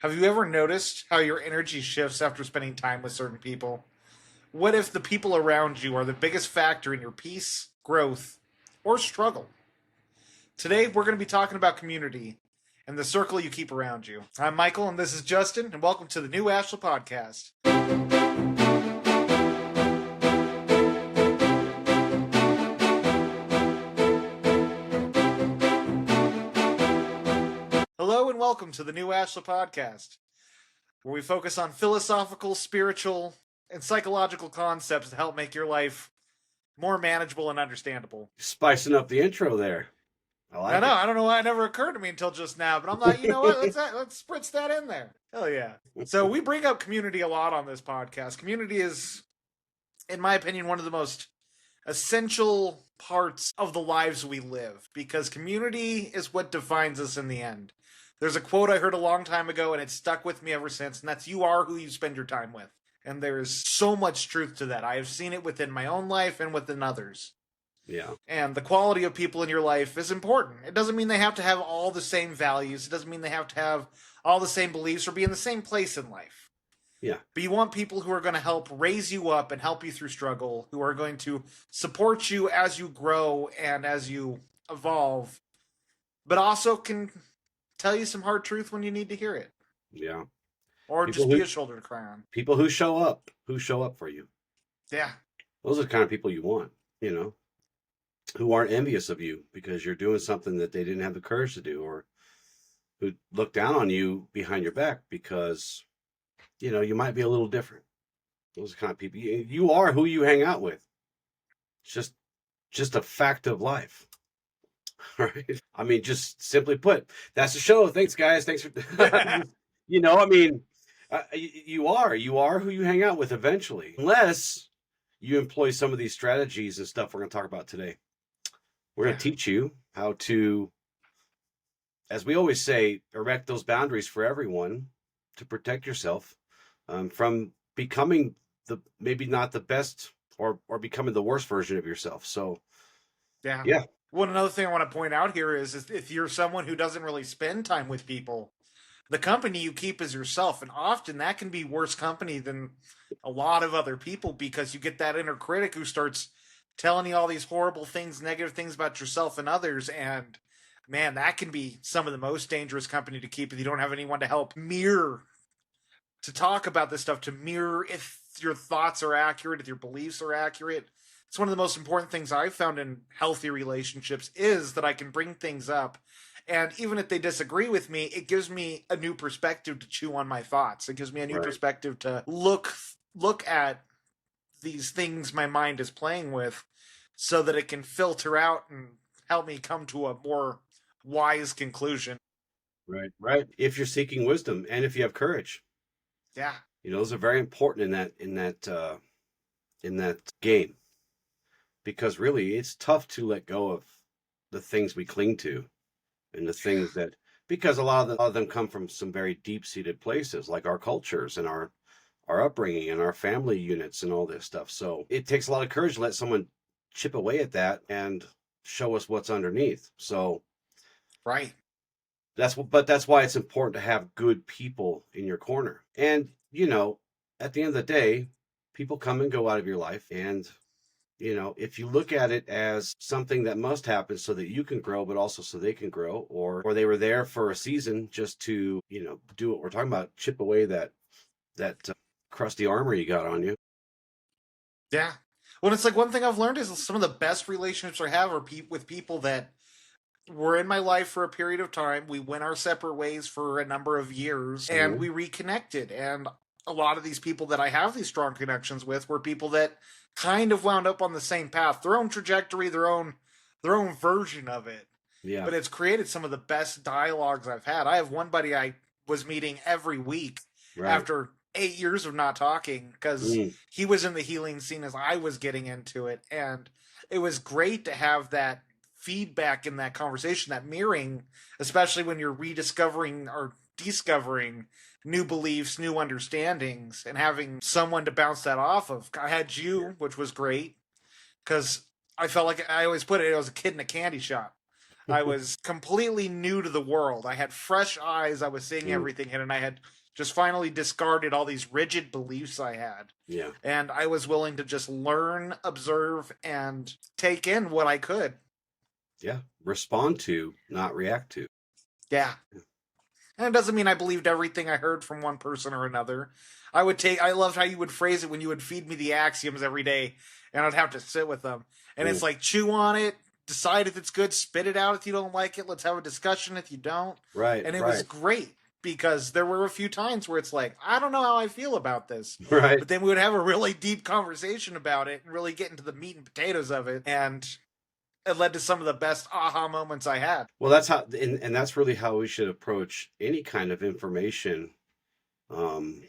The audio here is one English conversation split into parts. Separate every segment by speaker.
Speaker 1: Have you ever noticed how your energy shifts after spending time with certain people? What if the people around you are the biggest factor in your peace, growth, or struggle? Today, we're going to be talking about community and the circle you keep around you. I'm Michael, and this is Justin, and welcome to the new Ashla Podcast. Hello, and welcome to the new Ashla Podcast, where we focus on philosophical, spiritual, and psychological concepts to help make your life more manageable and understandable.
Speaker 2: Spicing up the intro there.
Speaker 1: I know. I don't know why it never occurred to me until just now, but I'm like, you know what? Let's spritz that in there. Hell yeah. So we bring up community a lot on this podcast. Community is, in my opinion, one of the most essential parts of the lives we live, because community is what defines us in the end. There's a quote I heard a long time ago, and it's stuck with me ever since, and that's, you are who you spend your time with. And there's so much truth to that. I have seen it within my own life and within others.
Speaker 2: Yeah.
Speaker 1: And the quality of people in your life is important. It doesn't mean they have to have all the same values. It doesn't mean they have to have all the same beliefs or be in the same place in life.
Speaker 2: Yeah.
Speaker 1: But you want people who are going to help raise you up and help you through struggle, who are going to support you as you grow and as you evolve, but also can tell you some hard truth when you need to hear it.
Speaker 2: Yeah.
Speaker 1: Or
Speaker 2: People
Speaker 1: just be a shoulder to cry on.
Speaker 2: People who show up for you.
Speaker 1: Yeah.
Speaker 2: Those are the kind of people you want, who aren't envious of you because you're doing something that they didn't have the courage to do, or who look down on you behind your back because, you might be a little different. Those are the kind of people. You are who you hang out with. It's just a fact of life. Right? I mean, just simply put, that's the show. Thanks, guys. Thanks for, you are who you hang out with eventually, unless you employ some of these strategies and stuff we're going to talk about today. We're going to teach you how to, as we always say, erect those boundaries for everyone to protect yourself from becoming maybe not the best or becoming the worst version of yourself. So, yeah.
Speaker 1: Well, another thing I want to point out here is if you're someone who doesn't really spend time with people, the company you keep is yourself. And often that can be worse company than a lot of other people, because you get that inner critic who starts telling you all these horrible things, negative things about yourself and others. And man, that can be some of the most dangerous company to keep if you don't have anyone to help to talk about this stuff, to mirror if your thoughts are accurate, if your beliefs are accurate. It's one of the most important things I've found in healthy relationships is that I can bring things up. And even if they disagree with me, it gives me a new perspective to chew on my thoughts. It gives me a new perspective to look at these things my mind is playing with, so that it can filter out and help me come to a more wise conclusion.
Speaker 2: Right. If you're seeking wisdom and if you have courage.
Speaker 1: Yeah.
Speaker 2: Those are very important in that game. Because really, it's tough to let go of the things we cling to, and the things that, because a lot of them come from some very deep-seated places, like our cultures and our upbringing and our family units and all this stuff. So it takes a lot of courage to let someone chip away at that and show us what's underneath. So,
Speaker 1: right.
Speaker 2: That's why it's important to have good people in your corner. And, at the end of the day, people come and go out of your life, and if you look at it as something that must happen so that you can grow, but also so they can grow, or they were there for a season just to, do what we're talking about, chip away that crusty armor you got on you.
Speaker 1: Yeah. Well, it's like, one thing I've learned is some of the best relationships I have are with people that were in my life for a period of time. We went our separate ways for a number of years, and we reconnected. And a lot of these people that I have these strong connections with were people that kind of wound up on the same path, their own trajectory, their own version of it.
Speaker 2: Yeah.
Speaker 1: But it's created some of the best dialogues I've had. I have one buddy I was meeting every week after 8 years of not talking, because he was in the healing scene as I was getting into it. And it was great to have that feedback in that conversation, that mirroring, especially when you're rediscovering or discovering new beliefs, new understandings, and having someone to bounce that off of. I had you, which was great, because I felt like, I always put it, I was a kid in a candy shop. I was completely new to the world. I had fresh eyes. I was seeing
Speaker 2: Mm,
Speaker 1: everything, and I had just finally discarded all these rigid beliefs I had.
Speaker 2: yeah.
Speaker 1: And I was willing to just learn, observe, and take in what I could.
Speaker 2: Yeah. Respond to, not react to.
Speaker 1: Yeah. And it doesn't mean I believed everything I heard from one person or another. I loved how you would phrase it when you would feed me the axioms every day and I'd have to sit with them. And
Speaker 2: Mm,
Speaker 1: it's like, chew on it, decide if it's good, spit it out if you don't like it, let's have a discussion if you don't.
Speaker 2: right,
Speaker 1: And it was
Speaker 2: right,
Speaker 1: great because there were a few times where it's like, I don't know how I feel about this.
Speaker 2: right.
Speaker 1: But then we would have a really deep conversation about it and really get into the meat and potatoes of it. And it led to some of the best aha moments I had.
Speaker 2: Well, that's how, and that's really how we should approach any kind of information um,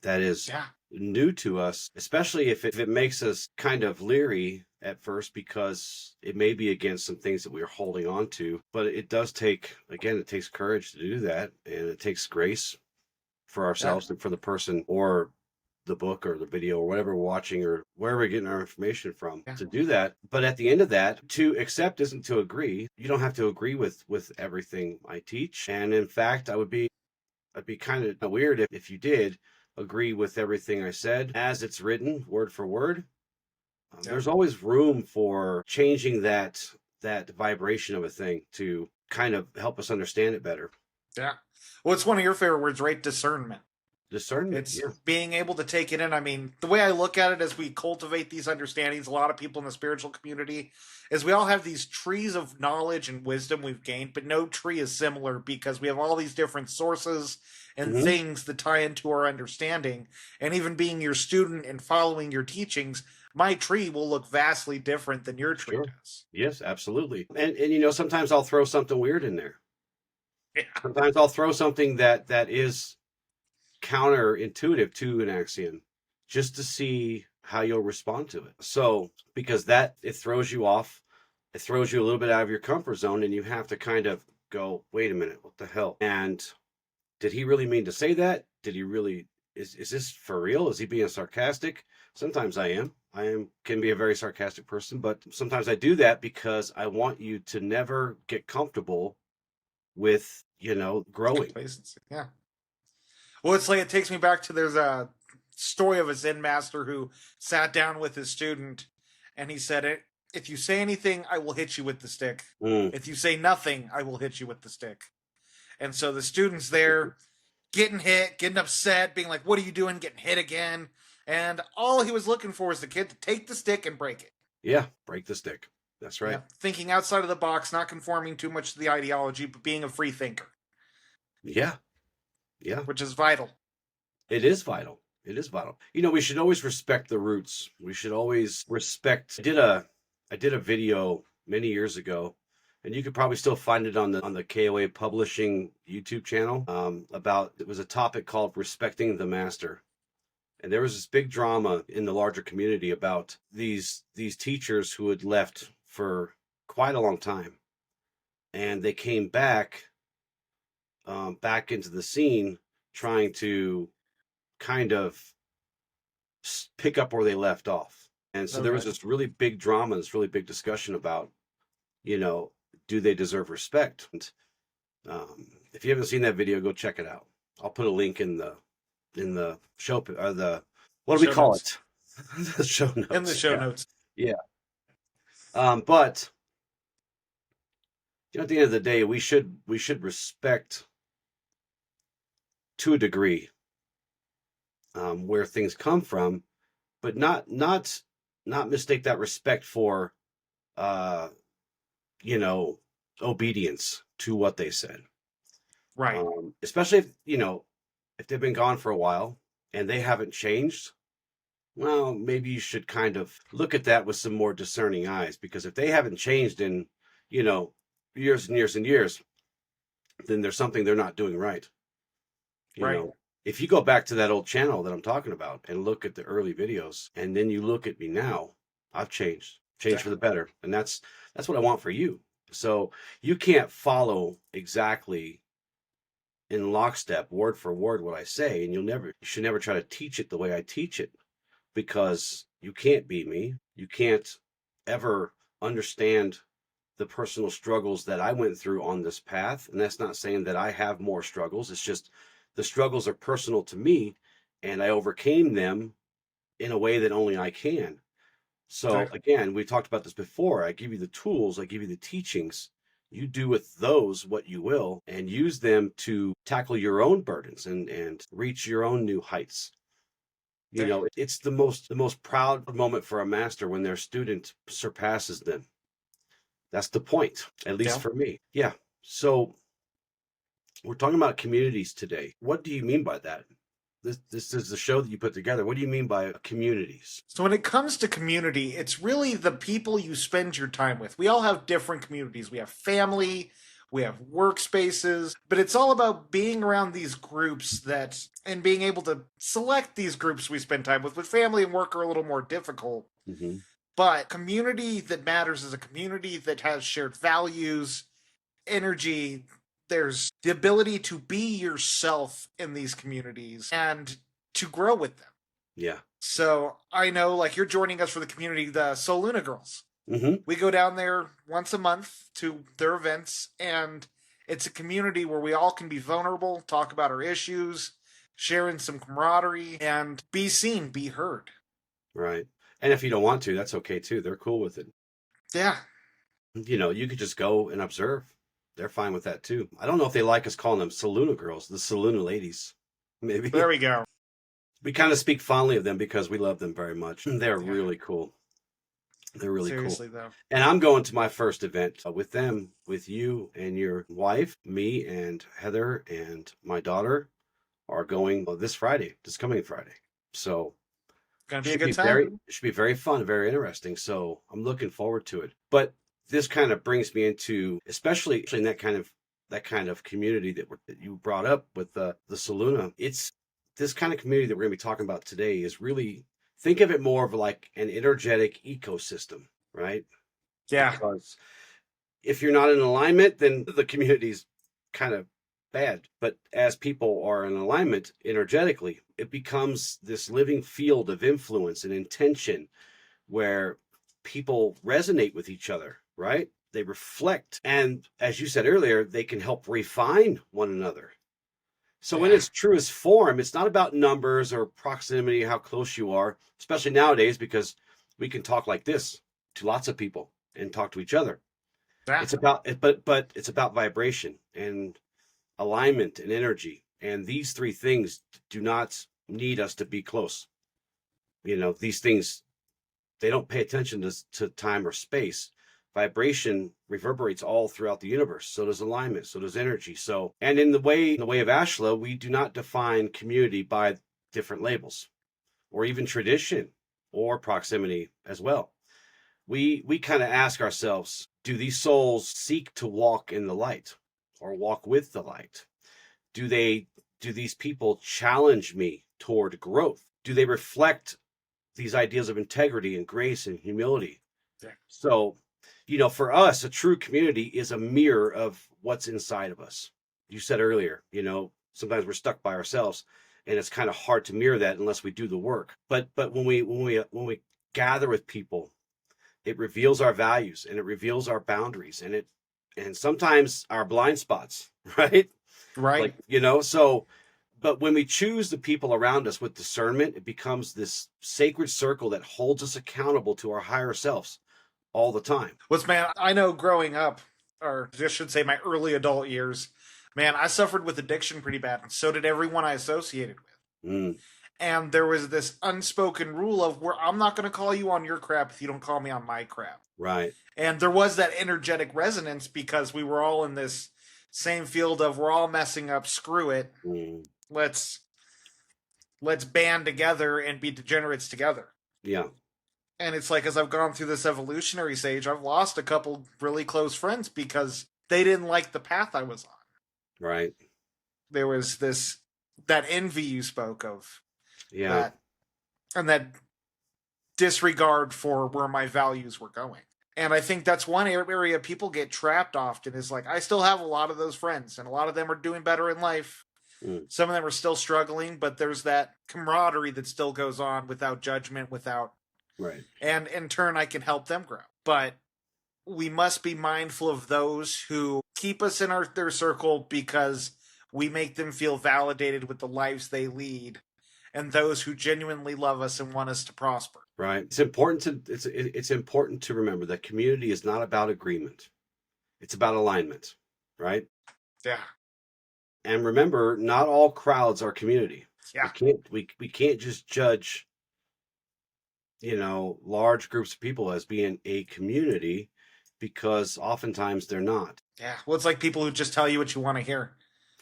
Speaker 2: that is
Speaker 1: Yeah.
Speaker 2: new to us, especially if it makes us kind of leery at first because it may be against some things that we're holding on to. But it does take, again, it takes courage to do that, and it takes grace for
Speaker 1: Yeah.
Speaker 2: ourselves and for the person or the book or the video or whatever we're watching or where we're getting our information from
Speaker 1: Yeah.
Speaker 2: to do that. But at the end of that, to accept isn't to agree. You don't have to agree with everything I teach. And in fact, I'd be kind of weird if you did agree with everything I said as it's written, word for word.
Speaker 1: Yeah.
Speaker 2: There's always room for changing that vibration of a thing to kind of help us understand it better.
Speaker 1: Yeah. Well, it's one of your favorite words, right? Discernment.
Speaker 2: Discernment.
Speaker 1: It's
Speaker 2: Yeah.
Speaker 1: being able to take it in. I mean, the way I look at it as we cultivate these understandings, a lot of people in the spiritual community, is we all have these trees of knowledge and wisdom we've gained, but no tree is similar because we have all these different sources and
Speaker 2: Mhm.
Speaker 1: things that tie into our understanding. And even being your student and following your teachings, my tree will look vastly different than your tree
Speaker 2: Sure.
Speaker 1: does.
Speaker 2: Yes, absolutely. And you know, sometimes I'll throw something weird in there.
Speaker 1: Yeah.
Speaker 2: Sometimes I'll throw something that is counterintuitive to an axiom just to see how you'll respond to it. So, because that it throws you off, it throws you a little bit out of your comfort zone, and you have to kind of go, wait a minute, what the hell? And did he really mean to say that? Did he really is this for real? Is he being sarcastic? Sometimes I am. Can be a very sarcastic person, but sometimes I do that because I want you to never get comfortable with, growing.
Speaker 1: Complacency. Yeah. Well, it's like it takes me back to there's a story of a Zen master who sat down with his student and he said, if you say anything, I will hit you with the stick.
Speaker 2: Mm,
Speaker 1: If you say nothing, I will hit you with the stick. And so the student's there getting hit, getting upset, being like, what are you doing? Getting hit again. And all he was looking for was the kid to take the stick and break it.
Speaker 2: yeah, break the stick. That's right.
Speaker 1: Yeah. Thinking outside of the box, not conforming too much to the ideology, but being a free thinker,
Speaker 2: Yeah, yeah.
Speaker 1: which is vital.
Speaker 2: It is vital. It is vital. We should always respect the roots. We should always respect. I did a video many years ago, and you could probably still find it on the KOA Publishing YouTube channel. About it was a topic called respecting the master, and there was this big drama in the larger community about these teachers who had left for quite a long time, and they came back back into the scene trying to kind of pick up where they left off. And so there was
Speaker 1: Okay.
Speaker 2: this really big drama, this really big discussion about, do they deserve respect? And if you haven't seen that video, go check it out. I'll put a link in the show, what do we
Speaker 1: Show
Speaker 2: call
Speaker 1: notes.
Speaker 2: it? The show notes.
Speaker 1: In the show
Speaker 2: Yeah.
Speaker 1: notes.
Speaker 2: Yeah. But at the end of the day, we should respect to a degree where things come from, but not mistake that respect for obedience to what they said.
Speaker 1: Right.
Speaker 2: Especially if they've been gone for a while and they haven't changed. Well, maybe you should kind of look at that with some more discerning eyes, because if they haven't changed in years and years and years, then there's something they're not doing right.
Speaker 1: Right.
Speaker 2: If you go back to that old channel that I'm talking about and look at the early videos, and then you look at me now, I've changed for the better. And that's what I want for you. So you can't follow exactly in lockstep, word for word, what I say, and you should never try to teach it the way I teach it, because you can't be me. You can't ever understand the personal struggles that I went through on this path. And that's not saying that I have more struggles. It's just the struggles are personal to me, and I overcame them in a way that only I can. So
Speaker 1: Exactly.
Speaker 2: again, we talked about this before. I give you the tools, I give you the teachings. You do with those what you will, and use them to tackle your own burdens and reach your own new heights. You
Speaker 1: Yeah.
Speaker 2: know, it's the most proud moment for a master when their student surpasses them. That's the point, at least
Speaker 1: Yeah.
Speaker 2: for me. Yeah. So we're talking about communities today. What do you mean by that? This is the show that you put together. What do you mean by communities?
Speaker 1: So when it comes to community, it's really the people you spend your time with. We all have different communities. We have family, we have workspaces, but it's all about being around these groups that and being able to select these groups we spend time with. With family and work are a little more difficult.
Speaker 2: Hmm.
Speaker 1: But community that matters is a community that has shared values, energy. There's the ability to be yourself in these communities and to grow with them.
Speaker 2: Yeah.
Speaker 1: So I know, like, you're joining us for the community, the Soluna Girls.
Speaker 2: Hmm.
Speaker 1: We go down there once a month to their events, and it's a community where we all can be vulnerable, talk about our issues, sharing some camaraderie, and be seen, be heard.
Speaker 2: Right. And if you don't want to, that's okay too. They're cool with it.
Speaker 1: Yeah.
Speaker 2: You know, you could just go and observe. They're fine with that too. I don't know if they like us calling them Saluna girls, the Saluna ladies. Maybe.
Speaker 1: There we go.
Speaker 2: We kind of speak fondly of them because we love them very much. They're
Speaker 1: Yeah.
Speaker 2: really cool. They're really
Speaker 1: Seriously,
Speaker 2: cool.
Speaker 1: though.
Speaker 2: And I'm going to my first event with them, with you and your wife. Me and Heather and my daughter are going this Friday, this coming Friday. So
Speaker 1: Gonna be a
Speaker 2: should
Speaker 1: good
Speaker 2: be
Speaker 1: time.
Speaker 2: very fun, very interesting. So I'm looking forward to it. But this kind of brings me into, especially in that kind of community that you brought up with the Saluna. It's this kind of community that we're going to be talking about today is really, think of it more of like an energetic ecosystem, right?
Speaker 1: Yeah.
Speaker 2: Because if you're not in alignment, then the community's kind of bad. But as people are in alignment energetically, it becomes this living field of influence and intention where people resonate with each other, right? They reflect. And as you said earlier, they can help refine one another. So in
Speaker 1: Yeah.
Speaker 2: its truest form, it's not about numbers or proximity, how close you are, especially nowadays, because we can talk like this to lots of people and talk to each other.
Speaker 1: Yeah.
Speaker 2: It's about but it's about vibration and alignment and energy. And these three things do not need us to be close. You know, these things, they don't pay attention to time or space. Vibration reverberates all throughout the universe. So does alignment. So does energy. So, and in the way of Ashla, we do not define community by different labels or even tradition or proximity as well. We kind of ask ourselves, do these souls seek to walk in the light or walk with the light? Do these people challenge me toward growth? Do they reflect these ideas of integrity and grace and humility?
Speaker 1: Yeah.
Speaker 2: So, for us, a true community is a mirror of what's inside of us. You said earlier, sometimes we're stuck by ourselves, and it's kind of hard to mirror that unless we do the work. But when we gather with people, it reveals our values and it reveals our boundaries and sometimes our blind spots, right?
Speaker 1: Right.
Speaker 2: Like, but when we choose the people around us with discernment, it becomes this sacred circle that holds us accountable to our higher selves all the time.
Speaker 1: Man, I know growing up, or I should say my early adult years, man, I suffered with addiction pretty bad, and so did everyone I associated with.
Speaker 2: Mm,
Speaker 1: And there was this unspoken rule of where I'm not going to call you on your crap if you don't call me on my crap.
Speaker 2: right.
Speaker 1: And there was that energetic resonance because we were all in this same field of we're all messing up, screw it.
Speaker 2: Mm,
Speaker 1: Let's band together and be degenerates together.
Speaker 2: yeah.
Speaker 1: And it's like, as I've gone through this evolutionary stage, I've lost a couple really close friends because they didn't like the path I was on.
Speaker 2: Right.
Speaker 1: There was that envy you spoke of.
Speaker 2: Yeah.
Speaker 1: That disregard for where my values were going. And I think that's one area people get trapped often is like, I still have a lot of those friends, and a lot of them are doing better in life.
Speaker 2: Mm,
Speaker 1: Some of them are still struggling, but there's that camaraderie that still goes on without judgment,
Speaker 2: right.
Speaker 1: and in turn, I can help them grow. But we must be mindful of those who keep us in their circle because we make them feel validated with the lives they lead, and those who genuinely love us and want us to prosper.
Speaker 2: Right. It's important to remember that community is not about agreement. It's about alignment, right?
Speaker 1: Yeah.
Speaker 2: And remember, not all crowds are community.
Speaker 1: Yeah.
Speaker 2: We can't just judge, large groups of people as being a community, because oftentimes they're not.
Speaker 1: Yeah. Well, it's like people who just tell you what you want to hear.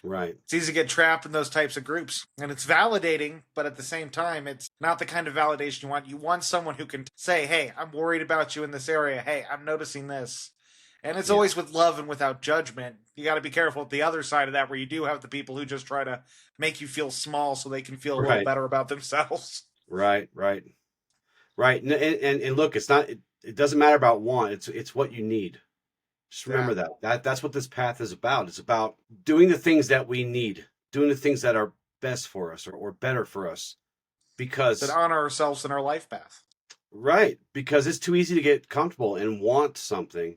Speaker 2: Right.
Speaker 1: It's easy to get trapped in those types of groups. And it's validating, but at the same time, it's not the kind of validation you want. You want someone who can say, hey, I'm worried about you in this area. Hey, I'm noticing this. And it's always with love and without judgment. You got to be careful at the other side of that, where you do have the people who just try to make you feel small so they can feel a little better about themselves.
Speaker 2: Right. And look, it doesn't matter about want. It's what you need. Just remember that's what this path is about. It's about doing the things that we need, doing the things that are best for us or better for us, because
Speaker 1: that honor ourselves in our life path.
Speaker 2: Right. Because it's too easy to get comfortable and want something,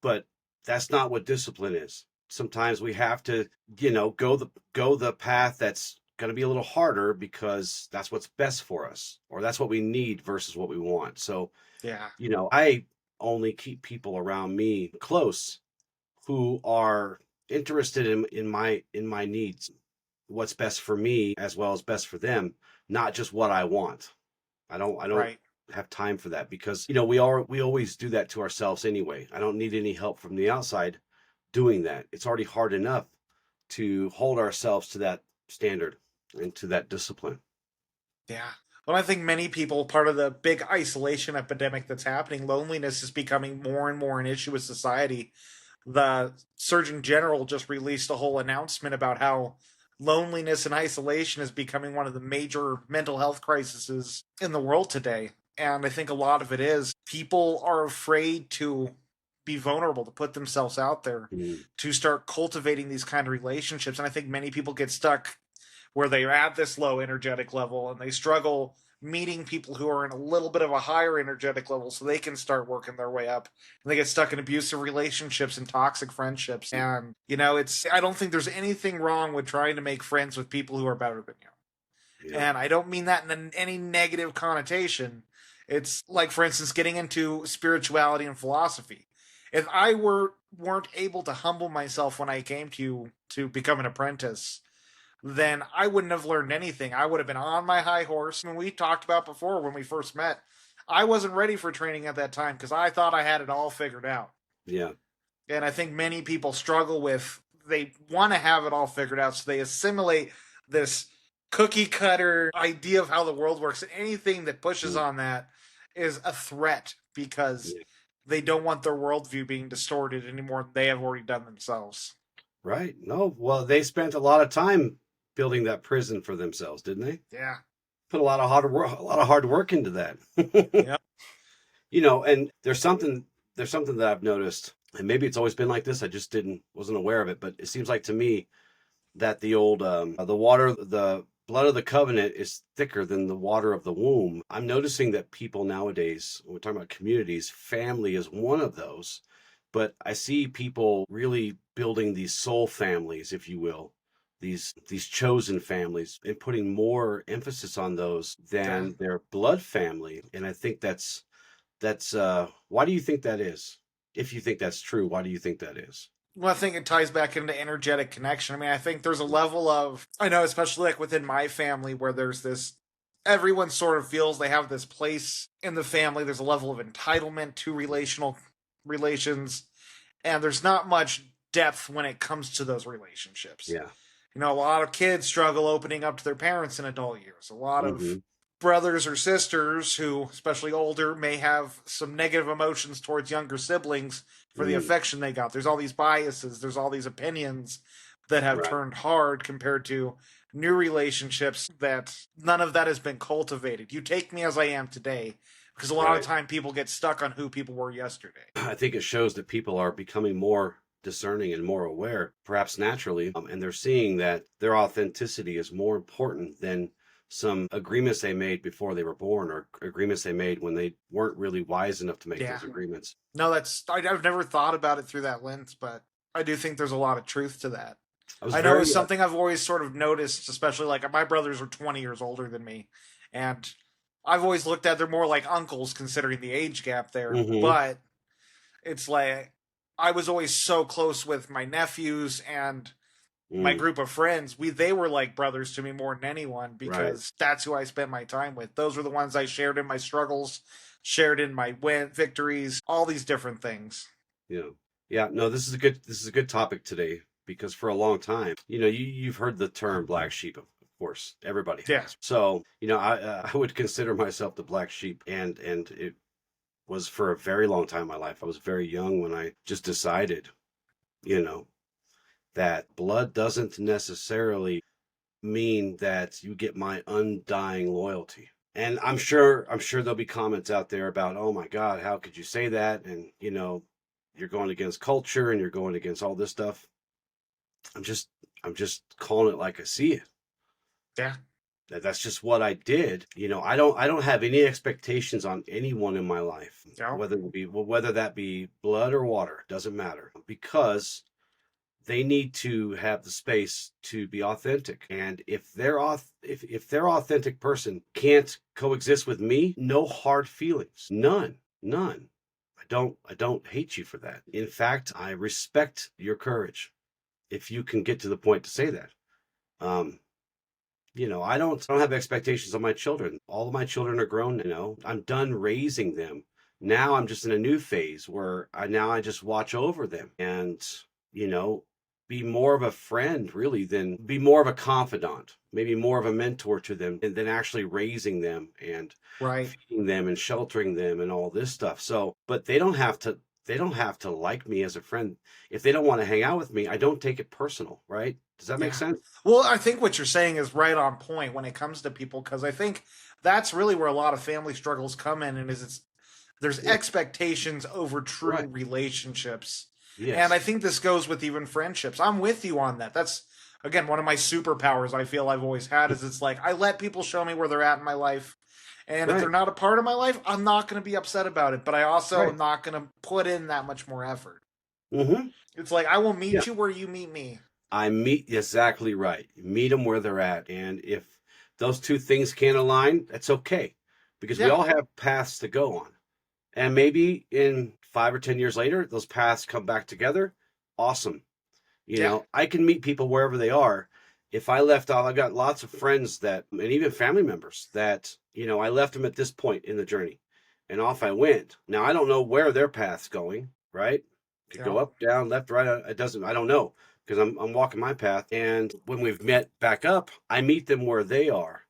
Speaker 2: but that's not what discipline is. Sometimes we have to, go the path that's going to be a little harder, because that's what's best for us, or that's what we need versus what we want. So, I only keep people around me close who are interested in my needs, what's best for me as well as best for them, not just what I want. I don't have time for that, because we always do that to ourselves anyway. I don't need any help from the outside doing that. It's already hard enough to hold ourselves to that standard and to that discipline.
Speaker 1: Yeah. Well, I think many people, part of the big isolation epidemic that's happening, loneliness is becoming more and more an issue with society. The Surgeon General just released a whole announcement about how loneliness and isolation is becoming one of the major mental health crises in the world today. And I think a lot of it is people are afraid to be vulnerable, to put themselves out there, to start cultivating these kind of relationships. And I think many people get stuck where they're at this low energetic level and they struggle meeting people who are in a little bit of a higher energetic level so they can start working their way up. And they get stuck in abusive relationships and toxic friendships. And, I don't think there's anything wrong with trying to make friends with people who are better than you. Yeah. And I don't mean that in any negative connotation. It's like, for instance, getting into spirituality and philosophy. If I weren't able to humble myself when I came to become an apprentice, then I wouldn't have learned anything. I would have been on my high horse. I mean, we talked about before when we first met, I wasn't ready for training at that time because I thought I had it all figured out.
Speaker 2: Yeah.
Speaker 1: And I think many people struggle with, they want to have it all figured out, so they assimilate this cookie cutter idea of how the world works. Anything that pushes on that is a threat, because they don't want their worldview being distorted any more than they have already done themselves.
Speaker 2: Right. No, well, they spent a lot of time building that prison for themselves, didn't they?
Speaker 1: Yeah. Put
Speaker 2: a lot of hard work into that.
Speaker 1: Yep.
Speaker 2: And there's something that I've noticed, and maybe it's always been like this, I just wasn't aware of it, but it seems like to me that the old the blood of the covenant is thicker than the water of the womb. I'm noticing that people nowadays, when we're talking about communities, family is one of those, but I see people really building these soul families, if you will, these chosen families, and putting more emphasis on those than their blood family. And I think that's why do you think that is? If you think that's true, why do you think that is?
Speaker 1: Well, I think it ties back into energetic connection. I mean, I think there's a level of, I know, especially like within my family, where there's this, everyone sort of feels they have this place in the family. There's a level of entitlement to relations, and there's not much depth when it comes to those relationships.
Speaker 2: Yeah.
Speaker 1: A lot of kids struggle opening up to their parents in adult years. A lot of brothers or sisters who, especially older, may have some negative emotions towards younger siblings for the affection they got. There's all these biases. There's all these opinions that have turned hard compared to new relationships that none of that has been cultivated. You take me as I am today, because a lot of time people get stuck on who people were yesterday.
Speaker 2: I think it shows that people are becoming more discerning and more aware, perhaps naturally, and they're seeing that their authenticity is more important than some agreements they made before they were born, or agreements they made when they weren't really wise enough to make
Speaker 1: Yeah.
Speaker 2: those agreements.
Speaker 1: No, I've never thought about it through that lens, but I do think there's a lot of truth to that. I know it's something I've always sort of noticed, especially like my brothers are 20 years older than me, and I've always looked at they're more like uncles considering the age gap there. But it's like I was always so close with my nephews and my group of friends. They were like brothers to me more than anyone because that's who I spent my time with. Those were the ones I shared in my struggles, shared in my victories, all these different things.
Speaker 2: Yeah. No, this is a good topic today, because for a long time, you've heard the term black sheep, of course, everybody has.
Speaker 1: Yeah.
Speaker 2: So, I would consider myself the black sheep, and it was for a very long time in my life. I was very young when I just decided, that blood doesn't necessarily mean that you get my undying loyalty. And I'm sure there'll be comments out there about, oh my God, how could you say that? And, you're going against culture and you're going against all this stuff. I'm just calling it like I see it.
Speaker 1: Yeah.
Speaker 2: That's just what I did. I don't have any expectations on anyone in my life, whether that be blood or water, doesn't matter, because they need to have the space to be authentic. And if their authentic person can't coexist with me, no hard feelings, none. I don't hate you for that. In fact, I respect your courage, if you can get to the point to say that. I don't have expectations on my children. All of my children are grown now. I'm done raising them. Now I'm just in a new phase where I just watch over them and, be more of a friend, really, than be more of a confidant, maybe more of a mentor to them, and than actually raising them and feeding them and sheltering them and all this stuff. So, but they don't have to like me as a friend. If they don't want to hang out with me, I don't take it personal, right? Does that make sense?
Speaker 1: Well, I think what you're saying is right on point when it comes to people, because I think that's really where a lot of family struggles come in, and there's expectations over true relationships. Yes. And I think this goes with even friendships. I'm with you on that. That's, again, one of my superpowers I feel I've always had is it's like I let people show me where they're at in my life. And if they're not a part of my life, I'm not going to be upset about it. But I also am not going to put in that much more effort. It's like I will meet you where you meet me.
Speaker 2: Exactly right. Meet them where they're at. And if those two things can't align, that's okay. Because we all have paths to go on. And maybe in 5 or 10 years later, those paths come back together. Awesome. I can meet people wherever they are. If I left off, I got lots of friends and even family members that, I left them at this point in the journey and off I went. Now, I don't know where their path's going, right? Could go up, down, left, right. I don't know, because I'm walking my path. And when we've met back up, I meet them where they are.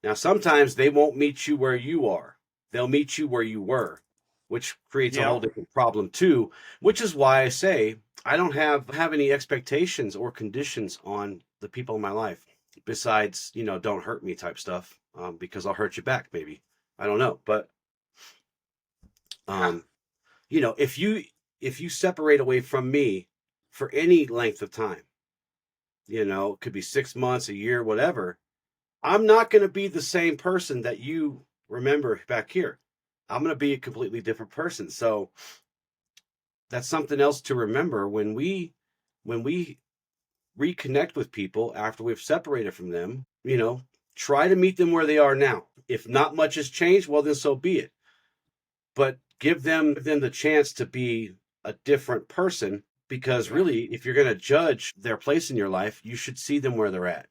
Speaker 2: Now, sometimes they won't meet you where you are. They'll meet you where you were, which creates a whole different problem too, which is why I say I don't have any expectations or conditions on the people in my life besides, don't hurt me type stuff, because I'll hurt you back maybe. I don't know. But, if you separate away from me for any length of time, it could be 6 months, a year, whatever, I'm not going to be the same person that you remember back here. I'm going to be a completely different person. So that's something else to remember when we reconnect with people after we've separated from them. Try to meet them where they are now. If not much has changed, well, then so be it. But give them the chance to be a different person, because really, if you're going to judge their place in your life, you should see them where they're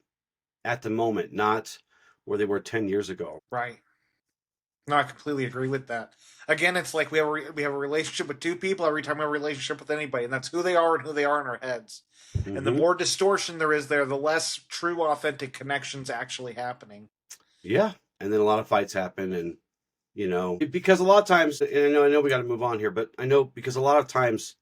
Speaker 2: at the moment, not where they were 10 years ago.
Speaker 1: Right. No, I completely agree with that. Again, it's like we have a relationship with two people every time we have a relationship with anybody, and that's who they are and who they are in our heads. And the more distortion there is there, the less true, authentic connections actually happening.
Speaker 2: Yeah, and then a lot of fights happen, and because a lot of times, and I know we got to move on here, but I know because a lot of times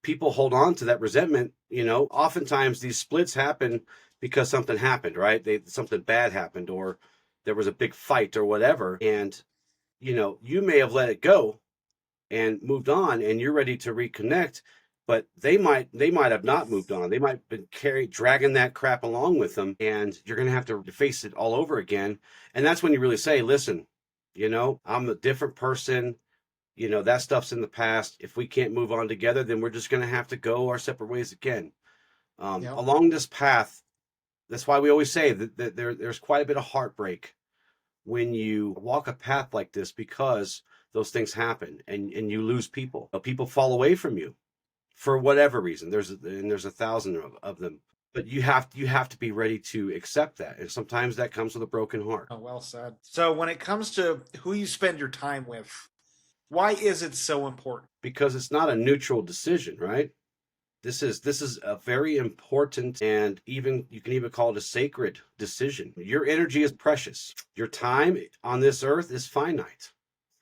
Speaker 2: people hold on to that resentment. Oftentimes these splits happen because something happened, right? Something bad happened, or there was a big fight or whatever, and you may have let it go and moved on, and you're ready to reconnect, but they might have not moved on. They might have been dragging that crap along with them, and you're going to have to face it all over again. And that's when you really say, listen, I'm a different person. That stuff's in the past. If we can't move on together, then we're just going to have to go our separate ways again.
Speaker 1: Yep.
Speaker 2: Along this path, that's why we always say that there's quite a bit of heartbreak when you walk a path like this, because those things happen and you lose people. People fall away from you for whatever reason. There's 1,000 of them. But you have to be ready to accept that. And sometimes that comes with a broken heart.
Speaker 1: Oh, well said. So when it comes to who you spend your time with, why is it so important?
Speaker 2: Because it's not a neutral decision, right? This is a very important, and you can even call it a sacred decision. Your energy is precious. Your time on this earth is finite,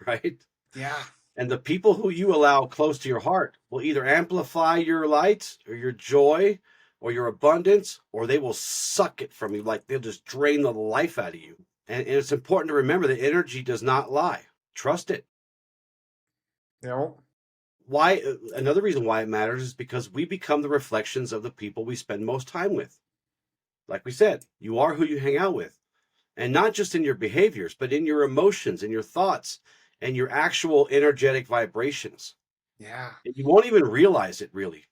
Speaker 2: right?
Speaker 1: Yeah.
Speaker 2: And the people who you allow close to your heart will either amplify your light or your joy or your abundance, or they will suck it from you. Like they'll just drain the life out of you. And it's important to remember that energy does not lie. Trust it. Why? Another reason why it matters is because we become the reflections of the people we spend most time with. Like we said, you are who you hang out with. And not just in your behaviors, but in your emotions and your thoughts and your actual energetic vibrations.
Speaker 1: Yeah.
Speaker 2: And you won't even realize it, really.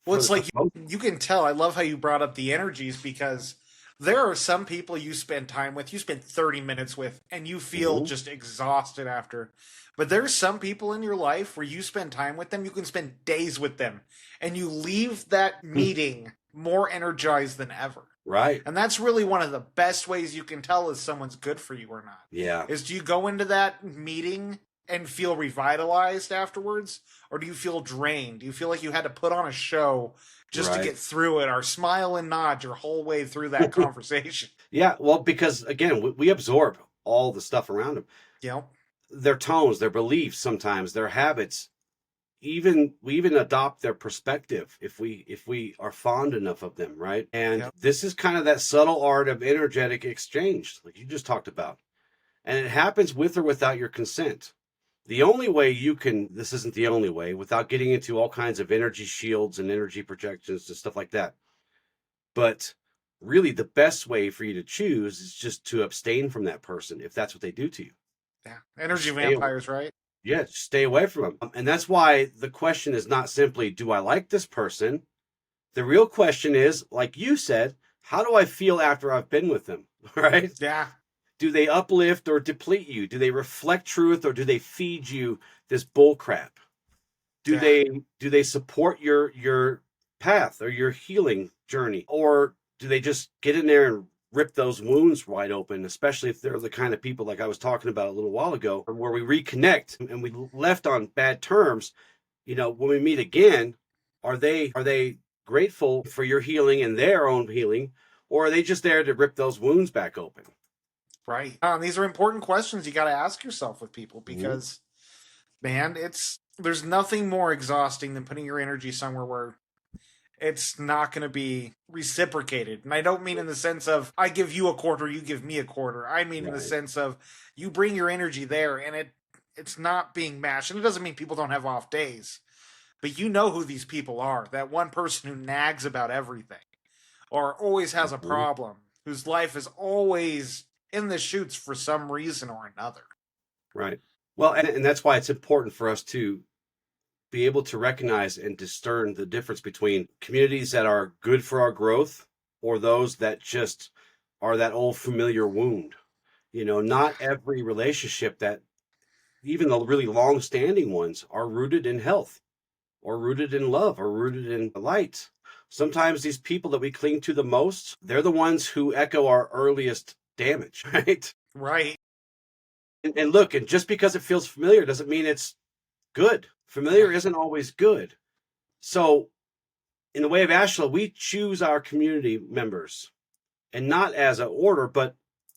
Speaker 1: Well, it's like you can tell. I love how you brought up the energies, because there are some people you spend time with, you spend 30 minutes with, and you feel just exhausted after. But there's some people in your life where you spend time with them, you can spend days with them, and you leave that meeting more energized than ever.
Speaker 2: Right.
Speaker 1: And that's really one of the best ways you can tell if someone's good for you or not.
Speaker 2: Yeah.
Speaker 1: Is, do you go into that meeting and feel revitalized afterwards? Or do you feel drained? Do you feel like you had to put on a show just to get through it, or smile and nod your whole way through that conversation?
Speaker 2: Yeah, well, because again, we absorb all the stuff around them.
Speaker 1: Yep.
Speaker 2: Their tones, their beliefs, sometimes their habits. We even adopt their perspective if we are fond enough of them, right? And this is kind of that subtle art of energetic exchange, like you just talked about. And it happens with or without your consent. The only way this isn't the only way, without getting into all kinds of energy shields and energy projections and stuff like that. But really, the best way for you to choose is just to abstain from that person if that's what they do to you.
Speaker 1: Yeah. Energy vampires, right?
Speaker 2: Yeah, just stay away from them. And that's why the question is not simply, do I like this person? The real question is, like you said, how do I feel after I've been with them? Right?
Speaker 1: Yeah.
Speaker 2: Do they uplift or deplete you? Do they reflect truth, or do they feed you this bull crap? Do they support your path or your healing journey? Or do they just get in there and rip those wounds wide open, especially if they're the kind of people like I was talking about a little while ago, where we reconnect and we left on bad terms? When we meet again, are they grateful for your healing and their own healing, or are they just there to rip those wounds back open?
Speaker 1: Right. These are important questions you got to ask yourself with people, because, man, there's nothing more exhausting than putting your energy somewhere where it's not going to be reciprocated. And I don't mean in the sense of I give you a quarter, you give me a quarter. I mean in the sense of you bring your energy there and it's not being matched. And it doesn't mean people don't have off days, but you know who these people are. That one person who nags about everything, or always has a problem, whose life is always in the chutes for some reason or another.
Speaker 2: Right. Well, and that's why it's important for us to be able to recognize and discern the difference between communities that are good for our growth, or those that just are that old familiar wound. Not every relationship, that even the really long-standing ones, are rooted in health or rooted in love or rooted in light. Sometimes these people that we cling to the most, they're the ones who echo our earliest damage, right?
Speaker 1: Right.
Speaker 2: And look, and just because it feels familiar doesn't mean it's good. Familiar isn't always good. So in the way of Ashla, we choose our community members, and not as an order, but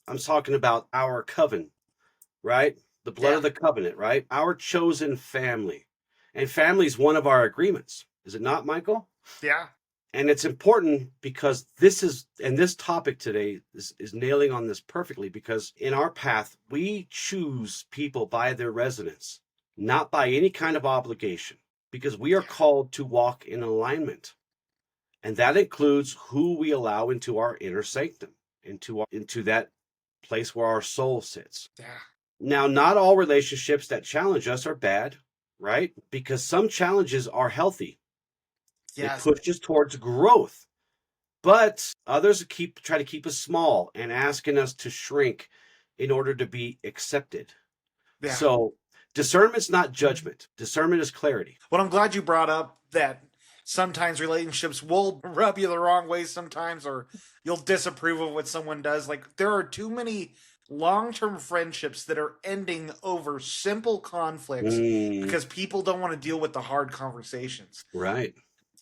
Speaker 2: I'm talking about our coven, right? The blood of the covenant, right? Our chosen family. And family is one of our agreements. Is it not, Michael?
Speaker 1: Yeah.
Speaker 2: And it's important because this topic today is nailing on this perfectly, because in our path, we choose people by their resonance, not by any kind of obligation. because we are
Speaker 1: Yeah.
Speaker 2: called to walk in alignment. And that includes who we allow into our inner sanctum, into that place where our soul sits.
Speaker 1: Yeah.
Speaker 2: Now, not all relationships that challenge us are bad, right? Because some challenges are healthy. They
Speaker 1: Yes.
Speaker 2: push us towards growth. But others try to keep us small and asking us to shrink in order to be accepted.
Speaker 1: Yeah.
Speaker 2: So discernment's not judgment. Discernment is clarity.
Speaker 1: Well, I'm glad you brought up that sometimes relationships will rub you the wrong way sometimes, or you'll disapprove of what someone does. Like, there are too many long-term friendships that are ending over simple conflicts because people don't want to deal with the hard conversations.
Speaker 2: Right.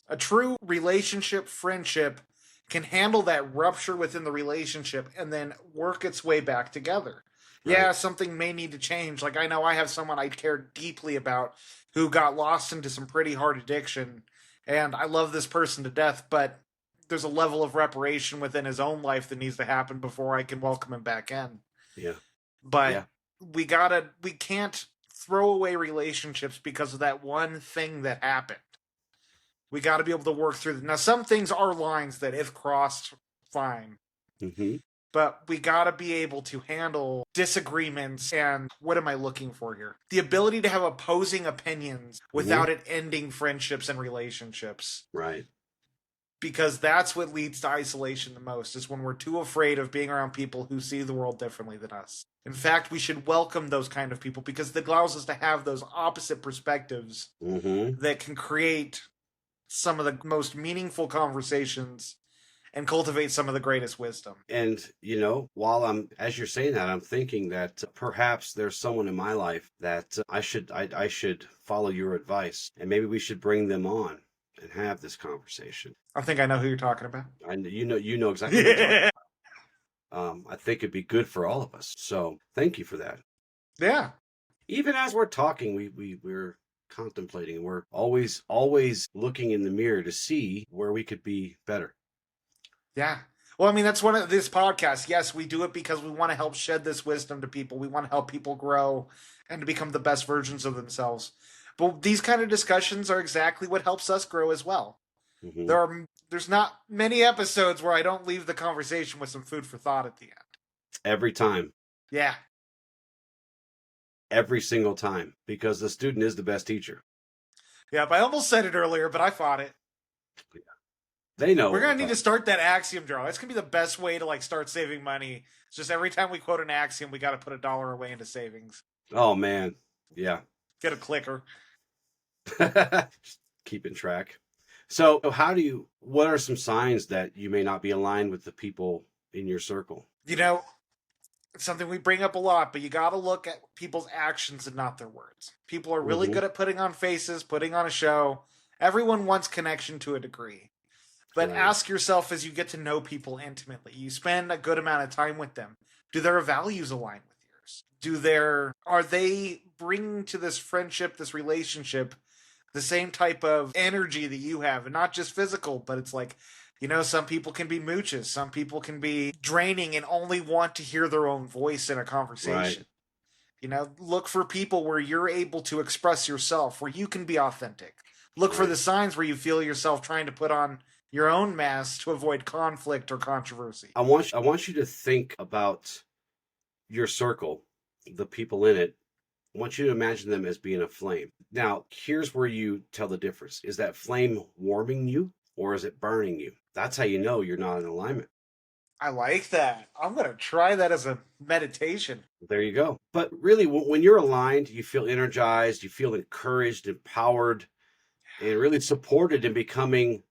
Speaker 1: A true relationship, friendship can handle that rupture within the relationship and then work its way back together.
Speaker 2: Right.
Speaker 1: Yeah, something may need to change. Like, I know I have someone I care deeply about who got lost into some pretty hard addiction, and I love this person to death, but there's a level of reparation within his own life that needs to happen before I can welcome him back in.
Speaker 2: Yeah.
Speaker 1: But
Speaker 2: Yeah.
Speaker 1: we can't throw away relationships because of that one thing that happened. We got to be able to work through them. Now, some things are lines that, if crossed, fine.
Speaker 2: Mm-hmm.
Speaker 1: But we got to be able to handle disagreements and what am I looking for here? The ability to have opposing opinions without it ending friendships and relationships.
Speaker 2: Right.
Speaker 1: Because that's what leads to isolation the most, is when we're too afraid of being around people who see the world differently than us. In fact, we should welcome those kind of people because it allows us to have those opposite perspectives that can create some of the most meaningful conversations and cultivate some of the greatest wisdom.
Speaker 2: And, while as you're saying that, I'm thinking that perhaps there's someone in my life that I should follow your advice, and maybe we should bring them on and have this conversation.
Speaker 1: I think I know who you're talking about.
Speaker 2: You know exactly what you're talking about. I think it'd be good for all of us. So thank you for that.
Speaker 1: Yeah.
Speaker 2: Even as we're talking, we're contemplating. We're always looking in the mirror to see where we could be better.
Speaker 1: Yeah. Well, I mean, that's one of this podcast. Yes, we do it because we want to help shed this wisdom to people. We want to help people grow and to become the best versions of themselves. But these kind of discussions are exactly what helps us grow as well.
Speaker 2: Mm-hmm.
Speaker 1: There's not many episodes where I don't leave the conversation with some food for thought at the end.
Speaker 2: Every time.
Speaker 1: Yeah.
Speaker 2: Every single time, because the student is the best teacher.
Speaker 1: Yeah, I almost said it earlier, but I fought it.
Speaker 2: Yeah. They know.
Speaker 1: We're going to need to start that axiom draw. It's going to be the best way to start saving money. It's just every time we quote an axiom, we got to put $1 away into savings.
Speaker 2: Oh, man. Yeah.
Speaker 1: Get a clicker.
Speaker 2: Keeping track. So what are some signs that you may not be aligned with the people in your circle?
Speaker 1: It's something we bring up a lot, but you got to look at people's actions and not their words. People are really good at putting on faces, putting on a show. Everyone wants connection to a degree. But ask yourself, as you get to know people intimately, you spend a good amount of time with them, do their values align with yours? Are they bringing to this friendship, this relationship, the same type of energy that you have? And not just physical, but it's like, some people can be mooches. Some people can be draining and only want to hear their own voice in a conversation. Right. Look for people where you're able to express yourself, where you can be authentic. Look for the signs where you feel yourself trying to put on your own mask to avoid conflict or controversy.
Speaker 2: I want you to think about your circle, the people in it. I want you to imagine them as being a flame. Now, here's where you tell the difference. Is that flame warming you or is it burning you? That's how you know you're not in alignment.
Speaker 1: I like that. I'm going to try that as a meditation.
Speaker 2: There you go. But really, when you're aligned, you feel energized, you feel encouraged, empowered, and really supported in becoming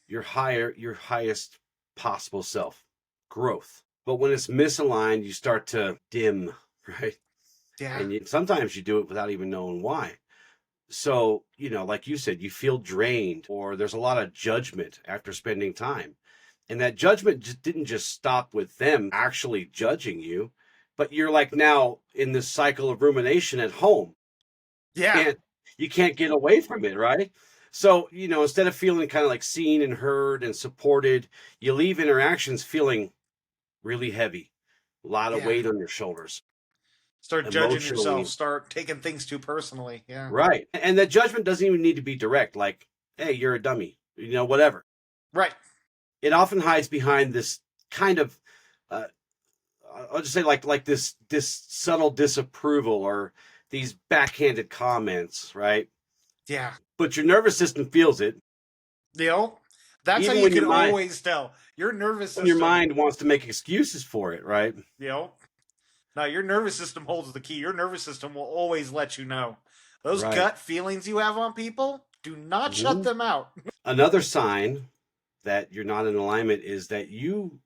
Speaker 2: your highest possible self, growth. But when it's misaligned, you start to dim, right?
Speaker 1: Yeah.
Speaker 2: And sometimes you do it without even knowing why. So, like you said, you feel drained, or there's a lot of judgment after spending time. And that judgment didn't just stop with them actually judging you, but you're like now in this cycle of rumination at home.
Speaker 1: Yeah.
Speaker 2: You can't get away from it, right? So, instead of feeling kind of like seen and heard and supported, you leave interactions feeling really heavy, a lot of weight on your shoulders.
Speaker 1: Start judging yourself.
Speaker 2: emotionally.
Speaker 1: Start taking things too personally. Yeah.
Speaker 2: Right. And that judgment doesn't even need to be direct, like, hey, you're a dummy, whatever.
Speaker 1: Right.
Speaker 2: It often hides behind this kind of, uh, I'll just say like this subtle disapproval or these backhanded comments, right?
Speaker 1: Yeah.
Speaker 2: But your nervous system feels it,
Speaker 1: You know, that's how
Speaker 2: even
Speaker 1: you
Speaker 2: when
Speaker 1: can always tell. Your nervous
Speaker 2: your
Speaker 1: system,
Speaker 2: mind wants to make excuses for it, right?
Speaker 1: you know, now your nervous system holds the key. Your nervous system will always let you know. Those
Speaker 2: Right.
Speaker 1: gut feelings you have on people, do not shut
Speaker 2: Mhm.
Speaker 1: them out.
Speaker 2: Another sign that you're not in alignment is that you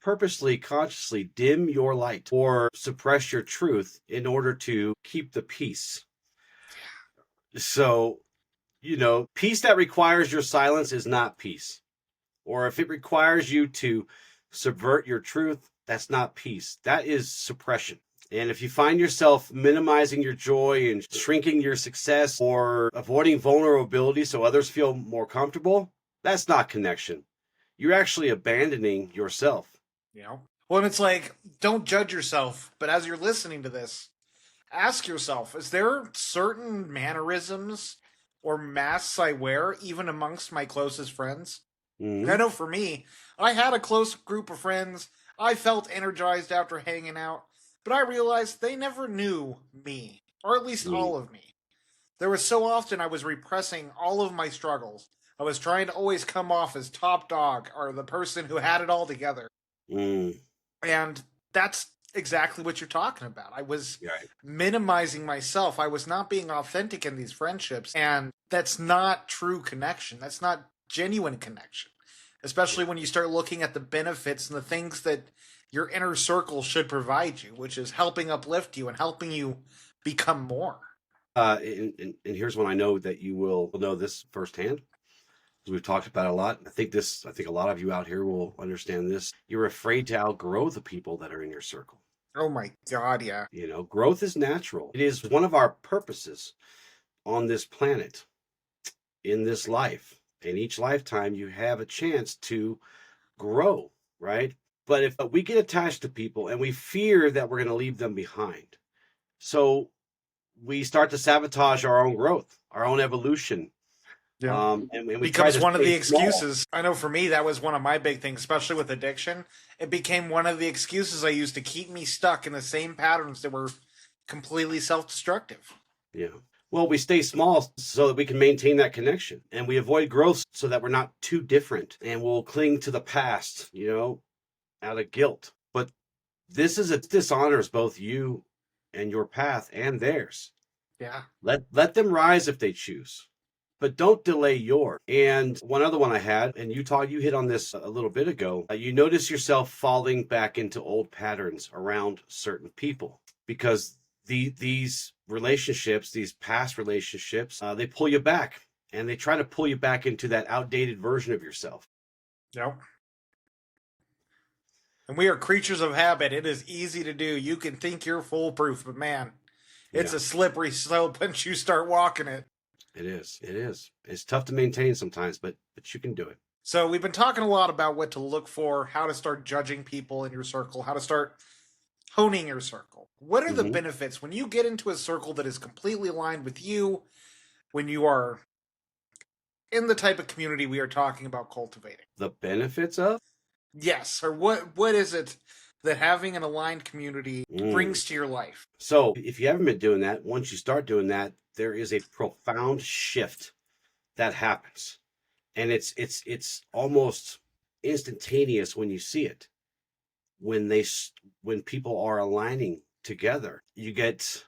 Speaker 2: purposely, consciously dim your light or suppress your truth in order to keep the peace. So, peace that requires your silence is not peace. Or if it requires you to subvert your truth, that's not peace. That is suppression. And if you find yourself minimizing your joy and shrinking your success or avoiding vulnerability so others feel more comfortable, that's not connection. You're actually abandoning yourself.
Speaker 1: Well, and it's like, don't judge yourself, but as you're listening to this, ask yourself, is there certain mannerisms or masks I wear even amongst my closest friends? I
Speaker 2: Mm-hmm.
Speaker 1: know for me, I had a close group of friends. I felt energized after hanging out, but I realized they never knew me, or at least all of me. There was so often I was repressing all of my struggles. I was trying to always come off as top dog or the person who had it all together.
Speaker 2: Mm.
Speaker 1: And that's exactly what you're talking about. I was
Speaker 2: Right.
Speaker 1: minimizing myself. I was not being authentic in these friendships. And that's not true connection. That's not genuine connection. Especially when you start looking at the benefits and the things that your inner circle should provide you, which is helping uplift you and helping you become more.
Speaker 2: And here's one I know that you will know this firsthand. We've talked about it a lot. I think a lot of you out here will understand this. You're afraid to outgrow the people that are in your circle.
Speaker 1: Oh my God, yeah.
Speaker 2: Growth is natural. It is one of our purposes on this planet, in this life. In each lifetime, you have a chance to grow, right? But if we get attached to people and we fear that we're going to leave them behind, so we start to sabotage our own growth, our own evolution.
Speaker 1: Yeah.
Speaker 2: And we try
Speaker 1: Becomes
Speaker 2: to
Speaker 1: one of
Speaker 2: stay
Speaker 1: the
Speaker 2: small.
Speaker 1: excuses. I know for me, that was one of my big things, especially with addiction. It became one of the excuses I used to keep me stuck in the same patterns that were completely self destructive.
Speaker 2: Yeah. Well, we stay small so that we can maintain that connection, and we avoid growth so that we're not too different, and we'll cling to the past, out of guilt. But it dishonors both you and your path and theirs.
Speaker 1: Yeah.
Speaker 2: Let them rise if they choose, but don't delay yours. And one other one I had, and you hit on this a little bit ago. You notice yourself falling back into old patterns around certain people because these relationships, these past relationships, they pull you back and they try to pull you back into that outdated version of yourself.
Speaker 1: Yep. And we are creatures of habit. It is easy to do. You can think you're foolproof, but man, it's
Speaker 2: Yeah,
Speaker 1: a slippery slope once you start walking it.
Speaker 2: it is. It is. It's tough to maintain sometimes, but you can do it.
Speaker 1: So we've been talking a lot about what to look for, how to start judging people in your circle, how to start honing your circle. What are the
Speaker 2: Hmm.
Speaker 1: benefits when you get into a circle that is completely aligned with you, when you are in the type of community we are talking about cultivating?
Speaker 2: The benefits of.
Speaker 1: Yes, or what is it that having an aligned community brings to your life?
Speaker 2: So if you haven't been doing that, once you start doing that, there is a profound shift that happens. And it's almost instantaneous when you see it. When people are aligning together, you get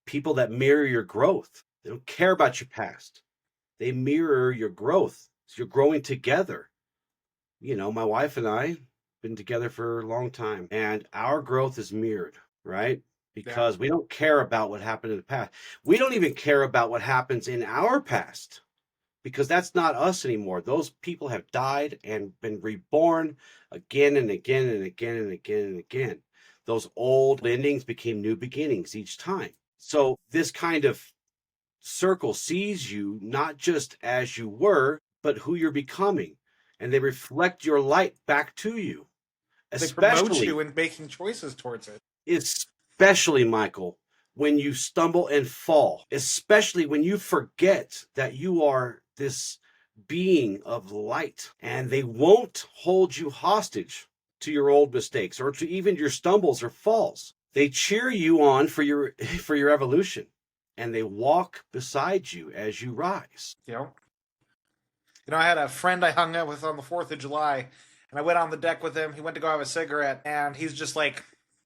Speaker 2: people that mirror your growth. They don't care about your past. They mirror your growth. So you're growing together. My wife and I been together for a long time, and our growth is mirrored, right?
Speaker 1: Yeah.
Speaker 2: Because we don't care about what happened in the past. We don't even care about what happens in our past because that's not us anymore. Those people have died and been reborn again and again and again and again and again. Those old endings became new beginnings each time. So this kind of circle sees you not just as you were, but who you're becoming. And they reflect your light back to you.
Speaker 1: They promote
Speaker 2: Especially
Speaker 1: you in making choices towards it.
Speaker 2: especially, Michael, when you stumble and fall, especially when you forget that you are this being of light, and they won't hold you hostage to your old mistakes or to even your stumbles or falls. They cheer you on for your for your evolution, and they walk beside you as you rise.
Speaker 1: I had a friend I hung out with on the 4th of July, and I went on the deck with him. He went to go have a cigarette, and he's just like,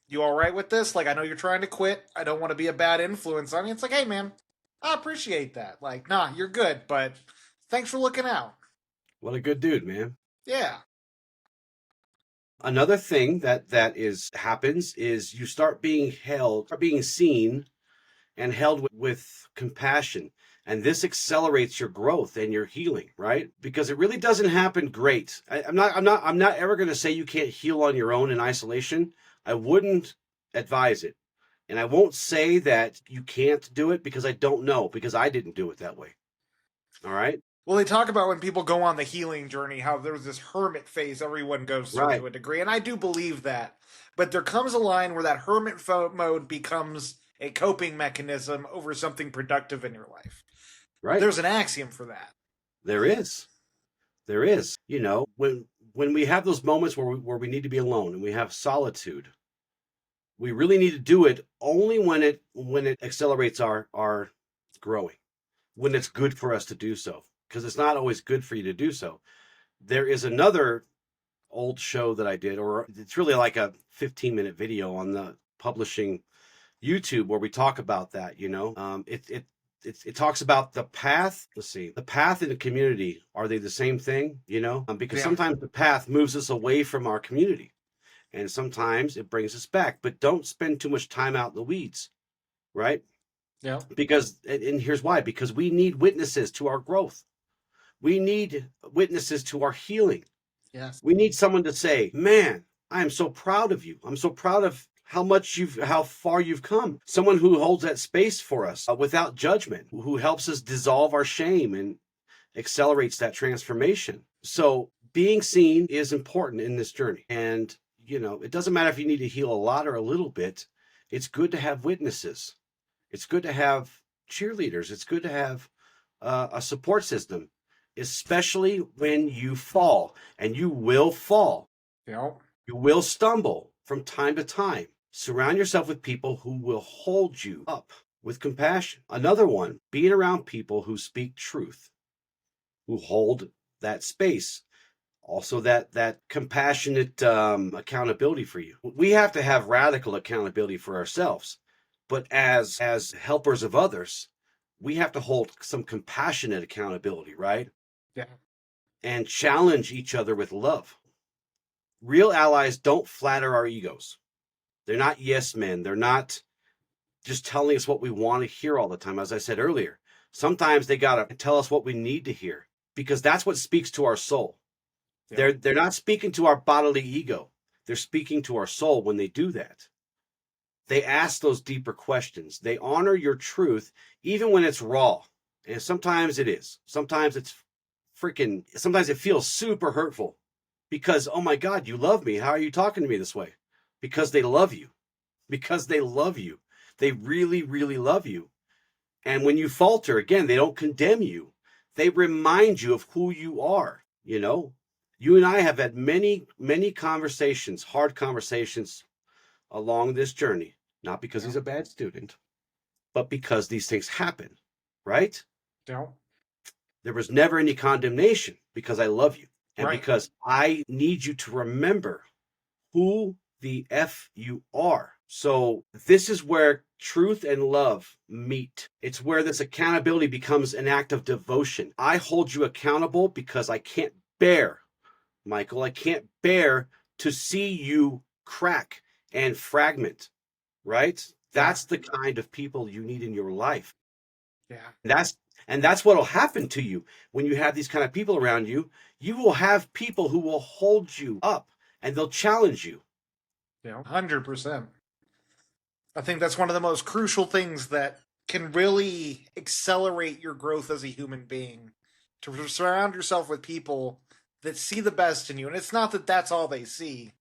Speaker 1: "You all right with this? Like, I know you're trying to quit. I don't want to be a bad influence on you." It's like, "Hey, man, I appreciate that. Like, nah, you're good, but thanks for looking out."
Speaker 2: What a good dude, man.
Speaker 1: Yeah.
Speaker 2: Another thing that is happens is you start being seen and held with compassion. And this accelerates your growth and your healing, right? Because it really doesn't happen great. I'm not ever going to say you can't heal on your own in isolation. I wouldn't advise it. And I won't say that you can't do it because I don't know, because I didn't do it that way. All right?
Speaker 1: Well, they talk about when people go on the healing journey, how there's this hermit phase everyone goes through
Speaker 2: Right.
Speaker 1: to a degree, and I do believe that. But there comes a line where that hermit mode becomes a coping mechanism over something productive in your life.
Speaker 2: Right.
Speaker 1: There's an axiom for that.
Speaker 2: There is. There is. You know, when we have those moments where we need to be alone and we have solitude, we really need to do it only when it accelerates our growing, when it's good for us to do so, because it's not always good for you to do so. There is another old show that I did, or it's really like a 15-minute video on the publishing YouTube where we talk about that. It talks about the path. Let's see, the path and the community, are they the same thing? Because sometimes the path moves us away from our community, and sometimes it brings us back. But don't spend too much time out in the weeds, right?
Speaker 1: Yeah.
Speaker 2: Because, and here's why: because we need witnesses to our growth. We need witnesses to our healing.
Speaker 1: Yes.
Speaker 2: We need someone to say, "Man, I am so proud of you. I'm so proud of how far you've come." Someone who holds that space for us without judgment, who helps us dissolve our shame and accelerates that transformation. So being seen is important in this journey. And, it doesn't matter if you need to heal a lot or a little bit. It's good to have witnesses. It's good to have cheerleaders. It's good to have a support system, especially when you fall, and you will fall.
Speaker 1: Yeah.
Speaker 2: You will stumble from time to time. Surround yourself with people who will hold you up with compassion. Another one, being around people who speak truth, who hold that space. Also, that compassionate accountability for you. We have to have radical accountability for ourselves, but as helpers of others, we have to hold some compassionate accountability, right?
Speaker 1: Yeah.
Speaker 2: And challenge each other with love. Real allies don't flatter our egos. They're not yes men. They're not just telling us what we want to hear all the time. As I said earlier, sometimes they got to tell us what we need to hear, because that's what speaks to our soul. Yeah. They're not speaking to our bodily ego. They're speaking to our soul when they do that. They ask those deeper questions. They honor your truth, even when it's raw. And sometimes it is. Sometimes sometimes it feels super hurtful, because, oh my God, you love me. How are you talking to me this way? Because they love you. Because they love you. They really, really love you. And when you falter, again, they don't condemn you. They remind you of who you are. You and I have had many, many conversations, hard conversations along this journey, not because he's a bad student, but because these things happen, right?
Speaker 1: Yeah.
Speaker 2: There was never any condemnation, because I love you. And
Speaker 1: Right.
Speaker 2: because I need you to remember who the F you are. So this is where truth and love meet. It's where this accountability becomes an act of devotion. I hold you accountable because I can't bear, Michael, I can't bear to see you crack and fragment, right? That's the kind of people you need in your life.
Speaker 1: Yeah.
Speaker 2: That's what'll happen to you when you have these kind of people around you. You will have people who will hold you up, and they'll challenge you.
Speaker 1: 100%. I think that's one of the most crucial things that can really accelerate your growth as a human being. To surround yourself with people that see the best in you. And it's not that that's all they see,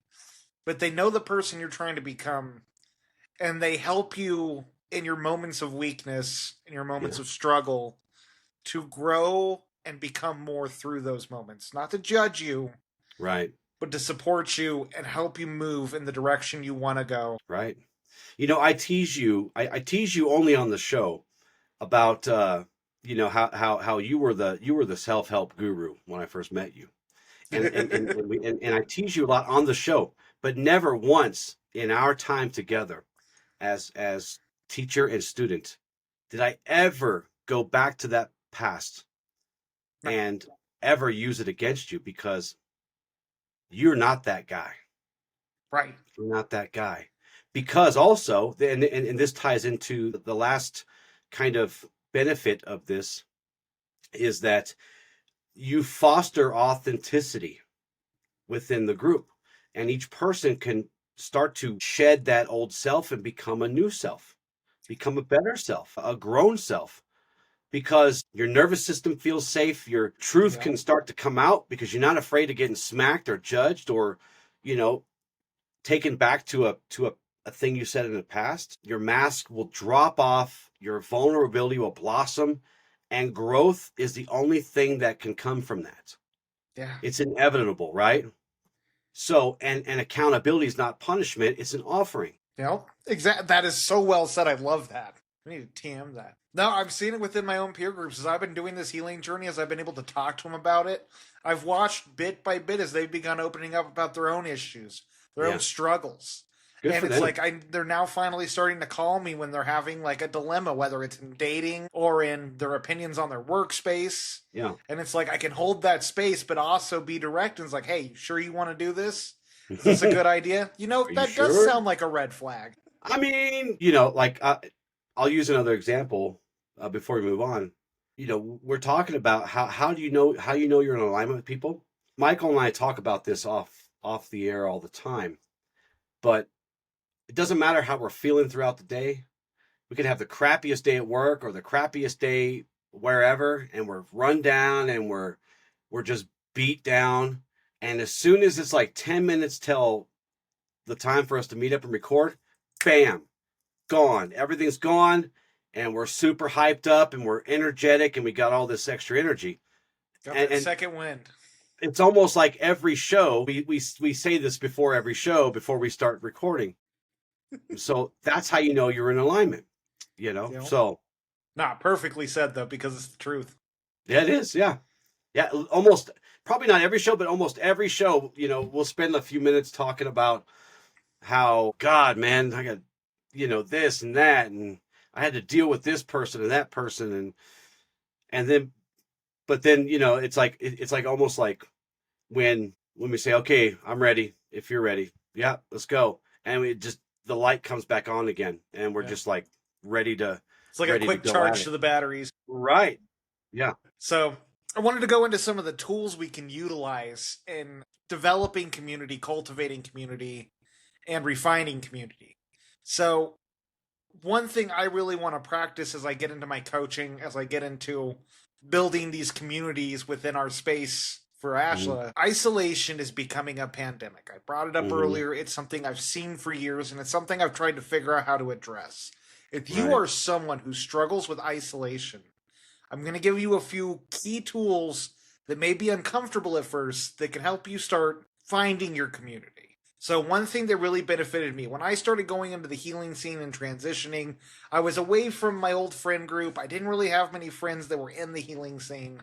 Speaker 1: but they know the person you're trying to become. and they help you in your moments of weakness, in your moments
Speaker 2: Yeah.
Speaker 1: of struggle, to grow and become more through those moments. Not to judge you,
Speaker 2: Right.
Speaker 1: but to support you and help you move in the direction you want to go.
Speaker 2: Right. I tease you. I tease you only on the show about how you were the self help guru when I first met you, and I tease you a lot on the show, but never once in our time together as teacher and student did I ever go back to that past
Speaker 1: No,
Speaker 2: and ever use it against you, because you're not that guy.
Speaker 1: right.
Speaker 2: You're not that guy. Because also, and this ties into the last kind of benefit of this, is that you foster authenticity within the group, and each person can start to shed that old self and become a new self, become a better self, a grown self, because your nervous system feels safe. Your truth
Speaker 1: Yeah.
Speaker 2: can start to come out because you're not afraid of getting smacked or judged or, you know, taken back to a thing you said in the past. Your mask will drop off, your vulnerability will blossom, and growth is the only thing that can come from that.
Speaker 1: Yeah.
Speaker 2: It's inevitable, right? So, and accountability is not punishment, it's an offering.
Speaker 1: Exactly. That is so well said. I love that. I need to TM that. No, I've seen it within my own peer groups as I've been doing this healing journey, as I've been able to talk to them about it. I've watched bit by bit as they've begun opening up about their own issues, their
Speaker 2: Yeah.
Speaker 1: own struggles.
Speaker 2: Good
Speaker 1: And
Speaker 2: for
Speaker 1: it's
Speaker 2: them.
Speaker 1: like they're now finally starting to call me when they're having like a dilemma, whether it's in dating or in their opinions on their workspace.
Speaker 2: Yeah.
Speaker 1: And it's like I can hold that space, but also be direct. And it's like, hey, sure you want to do this? Is this a good idea?
Speaker 2: Are you
Speaker 1: That does
Speaker 2: sure?
Speaker 1: sound like a red flag.
Speaker 2: I mean, I'll use another example before we move on. We're talking about how do you know you're in alignment with people. Michael and I talk about this off the air all the time, but it doesn't matter how we're feeling throughout the day. We could have the crappiest day at work or the crappiest day wherever, and we're run down and we're just beat down. And as soon as it's like 10 minutes till the time for us to meet up and record, bam, gone. Everything's gone, and we're super hyped up and we're energetic and we got all this extra energy.
Speaker 1: Got
Speaker 2: And,
Speaker 1: that
Speaker 2: and
Speaker 1: second wind.
Speaker 2: it's almost like every show, we say this before every show, before we start recording. So that's how you know you're in alignment, So
Speaker 1: Not perfectly said though, because it's the truth.
Speaker 2: yeah, it is. Yeah. Yeah. Almost, probably not every show, but almost every show, we'll spend a few minutes talking about how, God, man, I got, this and that, and I had to deal with this person and that person, and then, but then, it's like almost like when we say, okay, I'm ready. If you're ready, yeah, let's go, and we just the light comes back on again, and we're just like ready to
Speaker 1: It's like a quick
Speaker 2: go
Speaker 1: charge to the batteries.
Speaker 2: Right. Yeah.
Speaker 1: So I wanted to go into some of the tools we can utilize in developing community, cultivating community, and refining community. So one thing I really want to practice as I get into my coaching, as I get into building these communities within our space for Ashla, isolation is becoming a pandemic. I brought it up earlier. It's something I've seen for years, and it's something I've tried to figure out how to address. If you are someone who struggles with isolation, I'm going to give you a few key tools that may be uncomfortable at first that can help you start finding your community. So one thing that really benefited me, when I started going into the healing scene and transitioning, I was away from my old friend group. I didn't really have many friends that were in the healing scene.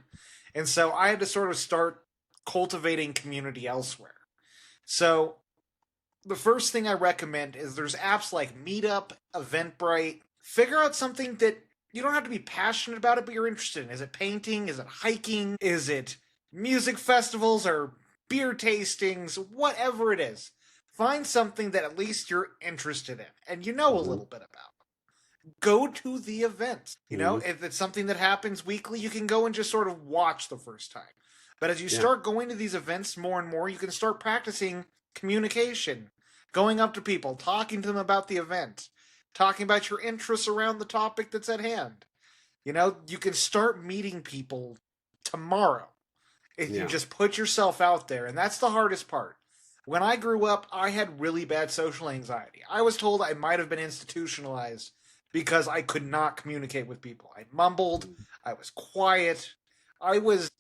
Speaker 1: And so I had to sort of start cultivating community elsewhere. So the first thing I recommend is there's apps like Meetup, Eventbrite. Figure out something that you don't have to be passionate about it, but you're interested in. Is it painting? Is it hiking? Is it music festivals or beer tastings? Whatever it is. Find something that at least you're interested in and you know a little bit about. Go to the event. If it's something that happens weekly, you can go and just sort of watch the first time. But as you start going to these events more and more, you can start practicing communication, going up to people, talking to them about the event, talking about your interests around the topic that's at hand. You can start meeting people tomorrow if you just put yourself out there. And that's the hardest part. When I grew up, I had really bad social anxiety. I was told I might have been institutionalized because I could not communicate with people. I mumbled, I was quiet. I was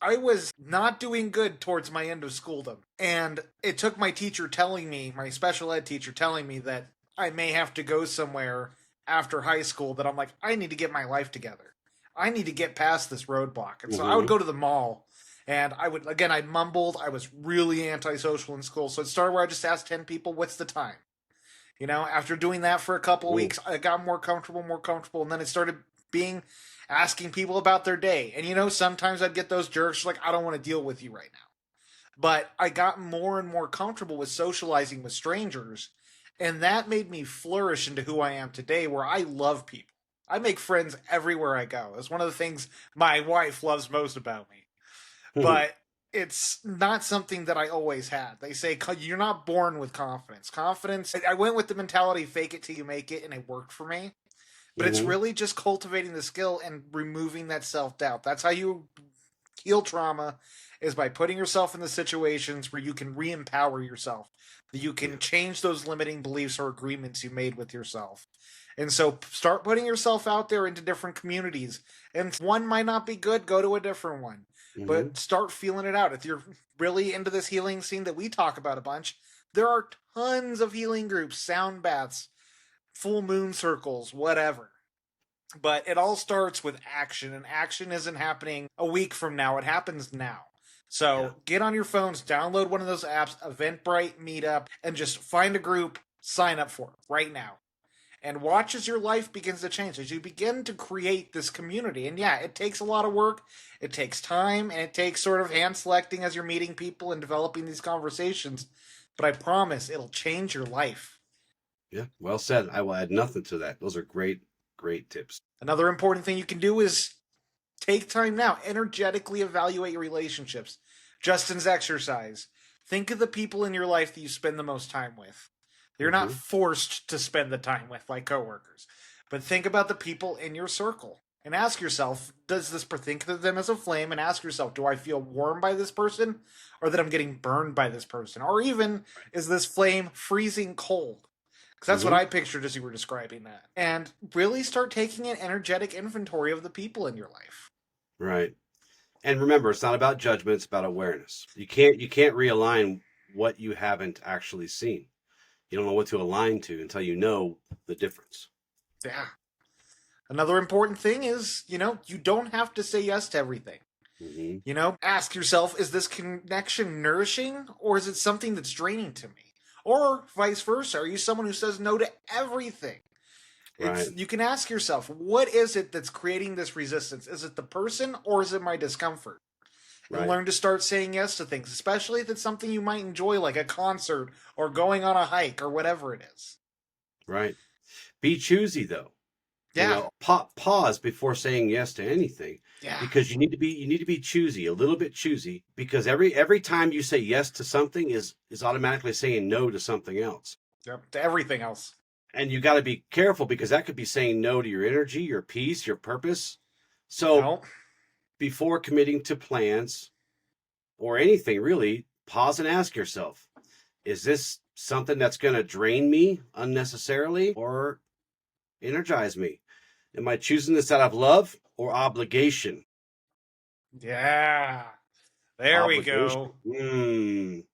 Speaker 1: not doing good towards my end of schooldom. And it took my teacher telling me, my special ed teacher telling me that I may have to go somewhere after high school, that I'm like, I need to get my life together. I need to get past this roadblock. And so I would
Speaker 2: Mm-hmm.
Speaker 1: go to the mall, and I mumbled. I was really antisocial in school. So it started where I just asked 10 people, what's the time? After doing that for a couple of
Speaker 2: Mm-hmm.
Speaker 1: weeks, I got more comfortable. And then it started being asking people about their day. And, sometimes I'd get those jerks like, I don't want to deal with you right now. But I got more and more comfortable with socializing with strangers. And that made me flourish into who I am today, where I love people. I make friends everywhere I go. It's one of the things my wife loves most about me, but it's not something that I always had. They say you're not born with confidence. Confidence, I went with the mentality fake it till you make it, and it worked for me. But it's
Speaker 2: Mm-hmm.
Speaker 1: really just cultivating the skill and removing that self doubt. That's how you heal trauma, is by putting yourself in the situations where you can re-empower yourself, that you
Speaker 2: Yeah.
Speaker 1: can change those limiting beliefs or agreements you made with yourself. And so start putting yourself out there into different communities. And one might not be good, go to a different one.
Speaker 2: Mm-hmm.
Speaker 1: But start feeling it out. If you're really into this healing scene that we talk about a bunch, there are tons of healing groups, sound baths, full moon circles, whatever. But it all starts with action, and action isn't happening a week from now, it happens now.
Speaker 2: Yeah.
Speaker 1: So get on your phones, download one of those apps, Eventbrite, Meetup, and just find a group, sign up for it right now. And watch as your life begins to change, as you begin to create this community. And yeah, it takes a lot of work, it takes time, and it takes sort of hand selecting as you're meeting people and developing these conversations. But I promise it'll change your life.
Speaker 2: Yeah. Well said. I will add nothing to that. Those are great, great tips.
Speaker 1: Another important thing you can do is take time now, energetically evaluate your relationships. Justin's exercise. Think of the people in your life that you spend the most time with. You're not
Speaker 2: Mm-hmm.
Speaker 1: forced to spend the time with, like coworkers, but think about the people in your circle and ask yourself, think of them as a flame, and ask yourself, do I feel warm by this person, or that I'm getting burned by this person? Or even, is this flame freezing cold? Because that's what
Speaker 2: Mm-hmm.
Speaker 1: I pictured as you were describing that. And really start taking an energetic inventory of the people in your life.
Speaker 2: Right. And remember, it's not about judgment, it's about awareness. You can't realign what you haven't actually seen. You don't know what to align to until you know the difference.
Speaker 1: Yeah. Another important thing is, you don't have to say yes to everything.
Speaker 2: Mm-hmm.
Speaker 1: Ask yourself, is this connection nourishing, or is it something that's draining to me? Or vice versa, are you someone who says no to everything?
Speaker 2: Right.
Speaker 1: You can ask yourself, what is it that's creating this resistance? Is it the person, or is it my discomfort? And
Speaker 2: Right.
Speaker 1: learn to start saying yes to things, especially if it's something you might enjoy, like a concert or going on a hike or whatever it is.
Speaker 2: Right. Be choosy though.
Speaker 1: Yeah.
Speaker 2: Pause before saying yes to anything,
Speaker 1: Yeah.
Speaker 2: because you need to be choosy, a little bit choosy, because every time you say yes to something is automatically saying no to something else.
Speaker 1: Yep. To everything else.
Speaker 2: And you got to be careful, because that could be saying no to your energy, your peace, your purpose. So
Speaker 1: No.
Speaker 2: before committing to plans or anything really, pause and ask yourself, is this something that's going to drain me unnecessarily or energize me? Am I choosing this out of love or obligation?
Speaker 1: Yeah. There we
Speaker 2: Obligation.
Speaker 1: go.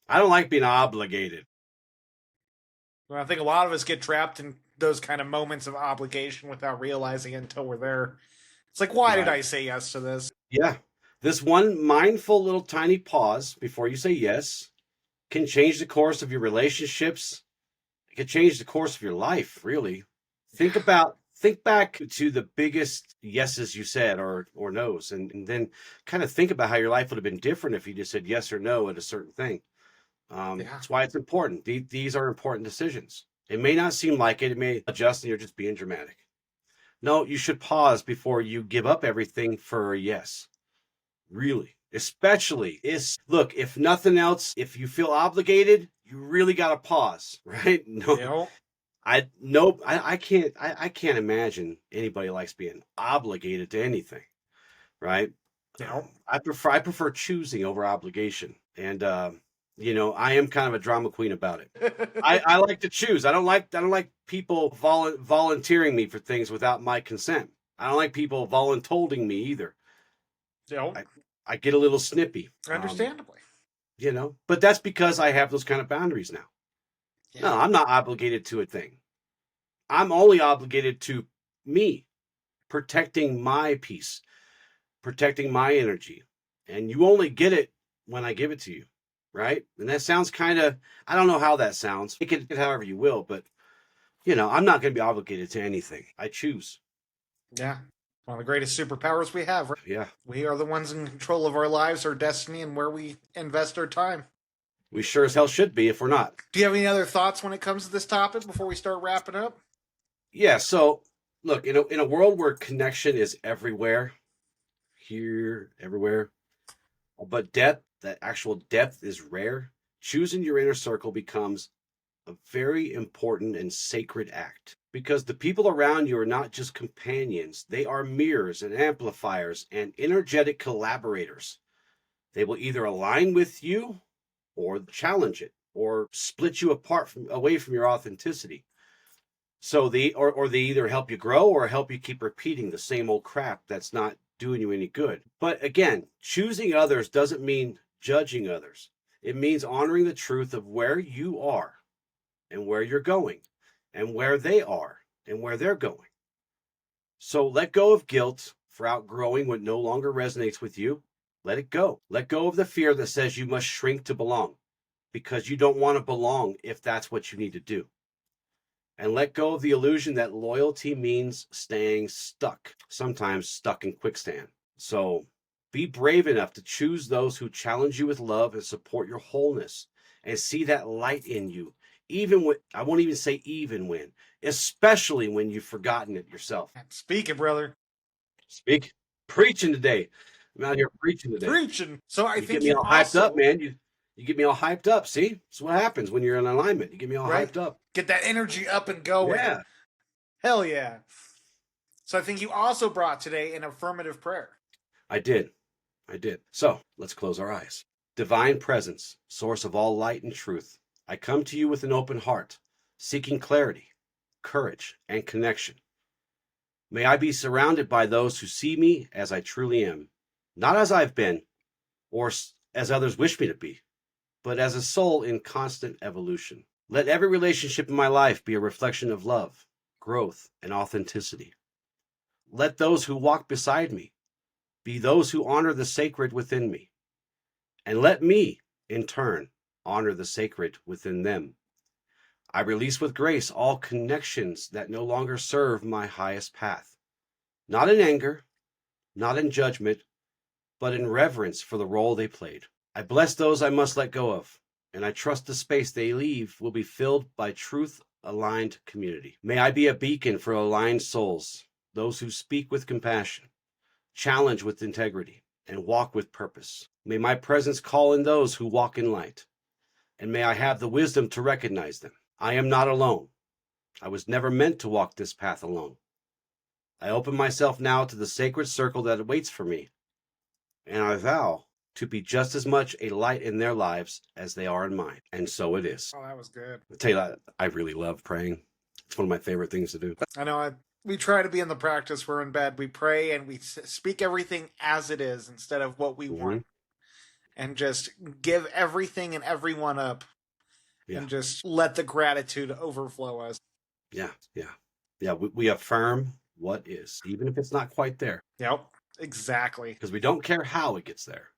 Speaker 2: I don't like being obligated.
Speaker 1: Well, I think a lot of us get trapped in those kind of moments of obligation without realizing it until we're there. It's like, why did
Speaker 2: Right.
Speaker 1: I say yes to this?
Speaker 2: Yeah. This one mindful little tiny pause before you say yes can change the course of your relationships. It can change the course of your life, really.
Speaker 1: Yeah.
Speaker 2: Think back to the biggest yeses you said, or no's, and then kind of think about how your life would have been different if you just said yes or no at a certain thing.
Speaker 1: Yeah.
Speaker 2: That's why it's important. These are important decisions. It may not seem like it. It may adjust, and you're just being dramatic. No, you should pause before you give up everything for a yes. Really. Especially is look, if nothing else, if you feel obligated, you really got to pause, right?
Speaker 1: You know?
Speaker 2: I can't imagine anybody likes being obligated to anything, right?
Speaker 1: You know?
Speaker 2: I prefer choosing over obligation. And You know, I am kind of a drama queen about it. I like to choose. I don't like people volunteering me for things without my consent. I don't like people voluntolding me either.
Speaker 1: Yep.
Speaker 2: I get a little snippy.
Speaker 1: Understandably.
Speaker 2: You know, but that's because I have those kind of boundaries now.
Speaker 1: Yeah.
Speaker 2: No, I'm not obligated to a thing. I'm only obligated to me, protecting my peace, protecting my energy. And you only get it when I give it to you, right? And that sounds kind of, I don't know how that sounds. Take it however you will, but, you know, I'm not going to be obligated to anything. I choose.
Speaker 1: Yeah. One of the greatest superpowers we have. Right?
Speaker 2: Yeah.
Speaker 1: We are the ones in control of our lives, our destiny, and where we invest our time.
Speaker 2: We sure as hell should be if we're not.
Speaker 1: Do you have any other thoughts when it comes to this topic before we start wrapping up?
Speaker 2: Yeah. So, look, in a world where connection is everywhere, here, everywhere, but depth, that actual depth is rare, choosing your inner circle becomes a very important and sacred act because the people around you are not just companions, they are mirrors and amplifiers and energetic collaborators. They will either align with you or challenge it or split you apart away from your authenticity. So they either help you grow or help you keep repeating the same old crap that's not doing you any good. But again, choosing others doesn't mean judging others. It means honoring the truth of where you are and where you're going and where they are and where they're going. So let go of guilt for outgrowing what no longer resonates with you. Let it go. Let go of the fear that says you must shrink to belong because you don't want to belong if that's what you need to do. And let go of the illusion that loyalty means staying stuck, sometimes stuck in quicksand. So be brave enough to choose those who challenge you with love and support your wholeness and see that light in you. Even when, I won't even say even when, especially when you've forgotten it yourself.
Speaker 1: Speak it, brother.
Speaker 2: Speak. Preaching today. I'm out here preaching today.
Speaker 1: Preaching. So I
Speaker 2: you
Speaker 1: think
Speaker 2: get me all hyped up, man. You get me all hyped up. See? That's what happens when you're in alignment. You get me all hyped up.
Speaker 1: Get that energy up and going.
Speaker 2: Yeah.
Speaker 1: Hell yeah. So I think you also brought today an affirmative prayer.
Speaker 2: I did. So let's close our eyes. Divine presence, source of all light and truth. I come to you with an open heart, seeking clarity, courage, and connection. May I be surrounded by those who see me as I truly am, not as I've been or as others wish me to be, but as a soul in constant evolution. Let every relationship in my life be a reflection of love, growth, and authenticity. Let those who walk beside me be those who honor the sacred within me. And let me, in turn, honor the sacred within them. I release with grace all connections that no longer serve my highest path. Not in anger, not in judgment, but in reverence for the role they played. I bless those I must let go of, and I trust the space they leave will be filled by truth-aligned community. May I be a beacon for aligned souls, those who speak with compassion, challenge with integrity, and walk with purpose. May my presence call in those who walk in light, and may I have the wisdom to recognize them. I am not alone. I was never meant to walk this path alone. I open myself now to the sacred circle that awaits for me, and I vow to be just as much a light in their lives as they are in mine. And so it is.
Speaker 1: Oh, that was good.
Speaker 2: I'll tell you that I really love praying. It's one of my favorite things to do.
Speaker 1: I know. We try to be in the practice. We're in bed. We pray and we speak everything as it is instead of what we want. And just give everything and everyone up. Yeah. And just let the gratitude overflow us.
Speaker 2: Yeah. We affirm what is, even if it's not quite there.
Speaker 1: Yep, exactly.
Speaker 2: Because we don't care how it gets there.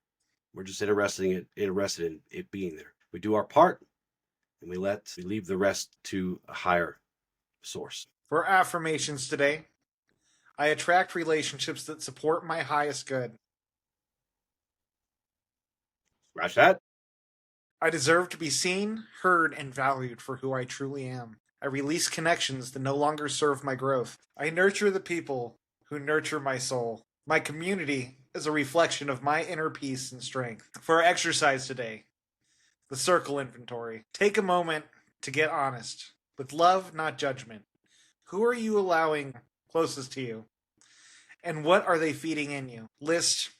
Speaker 2: We're just interested in it being there. We do our part, and we leave the rest to a higher source.
Speaker 1: For affirmations today, I attract relationships that support my highest good.
Speaker 2: Scratch that.
Speaker 1: I deserve to be seen, heard, and valued for who I truly am. I release connections that no longer serve my growth. I nurture the people who nurture my soul. My community is a reflection of my inner peace and strength. For our exercise today, the circle inventory. Take a moment to get honest. With love, not judgment. Who are you allowing closest to you? And what are they feeding in you? List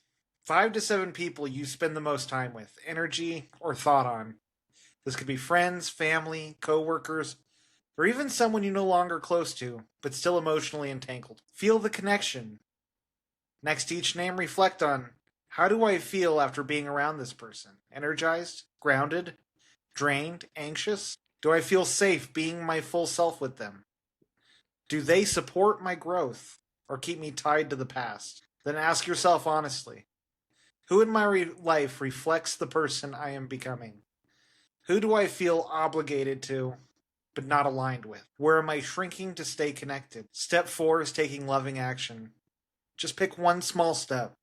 Speaker 1: 5 to 7 people you spend the most time with, energy, or thought on. This could be friends, family, coworkers, or even someone you're no longer close to, but still emotionally entangled. Feel the connection. Next to each name, reflect on, how do I feel after being around this person? Energized? Grounded? Drained? Anxious? Do I feel safe being my full self with them? Do they support my growth or keep me tied to the past? Then ask yourself honestly, who in my life reflects the person I am becoming? Who do I feel obligated to, but not aligned with? Where am I shrinking to stay connected? Step 4 is taking loving action. Just pick one small step.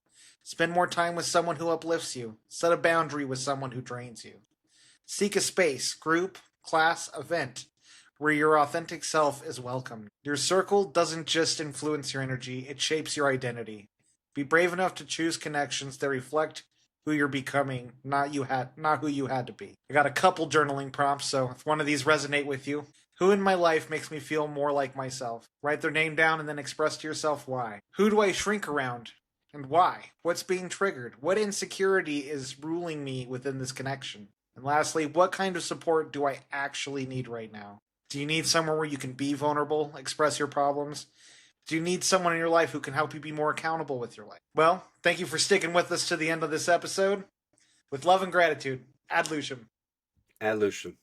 Speaker 1: Spend more time with someone who uplifts you. Set a boundary with someone who drains you. Seek a space, group, class, event where your authentic self is welcomed. Your circle doesn't just influence your energy, it shapes your identity. Be brave enough to choose connections that reflect who you're becoming, not who you had to be. I got a couple journaling prompts, so if one of these resonate with you, who in my life makes me feel more like myself? Write their name down and then express to yourself why. Who do I shrink around and why? What's being triggered? What insecurity is ruling me within this connection? And lastly, what kind of support do I actually need right now? Do you need somewhere where you can be vulnerable, express your problems? Do you need someone in your life who can help you be more accountable with your life? Well, thank you for sticking with us to the end of this episode. With love and gratitude, Ad Lucium.
Speaker 2: Ad Lucium.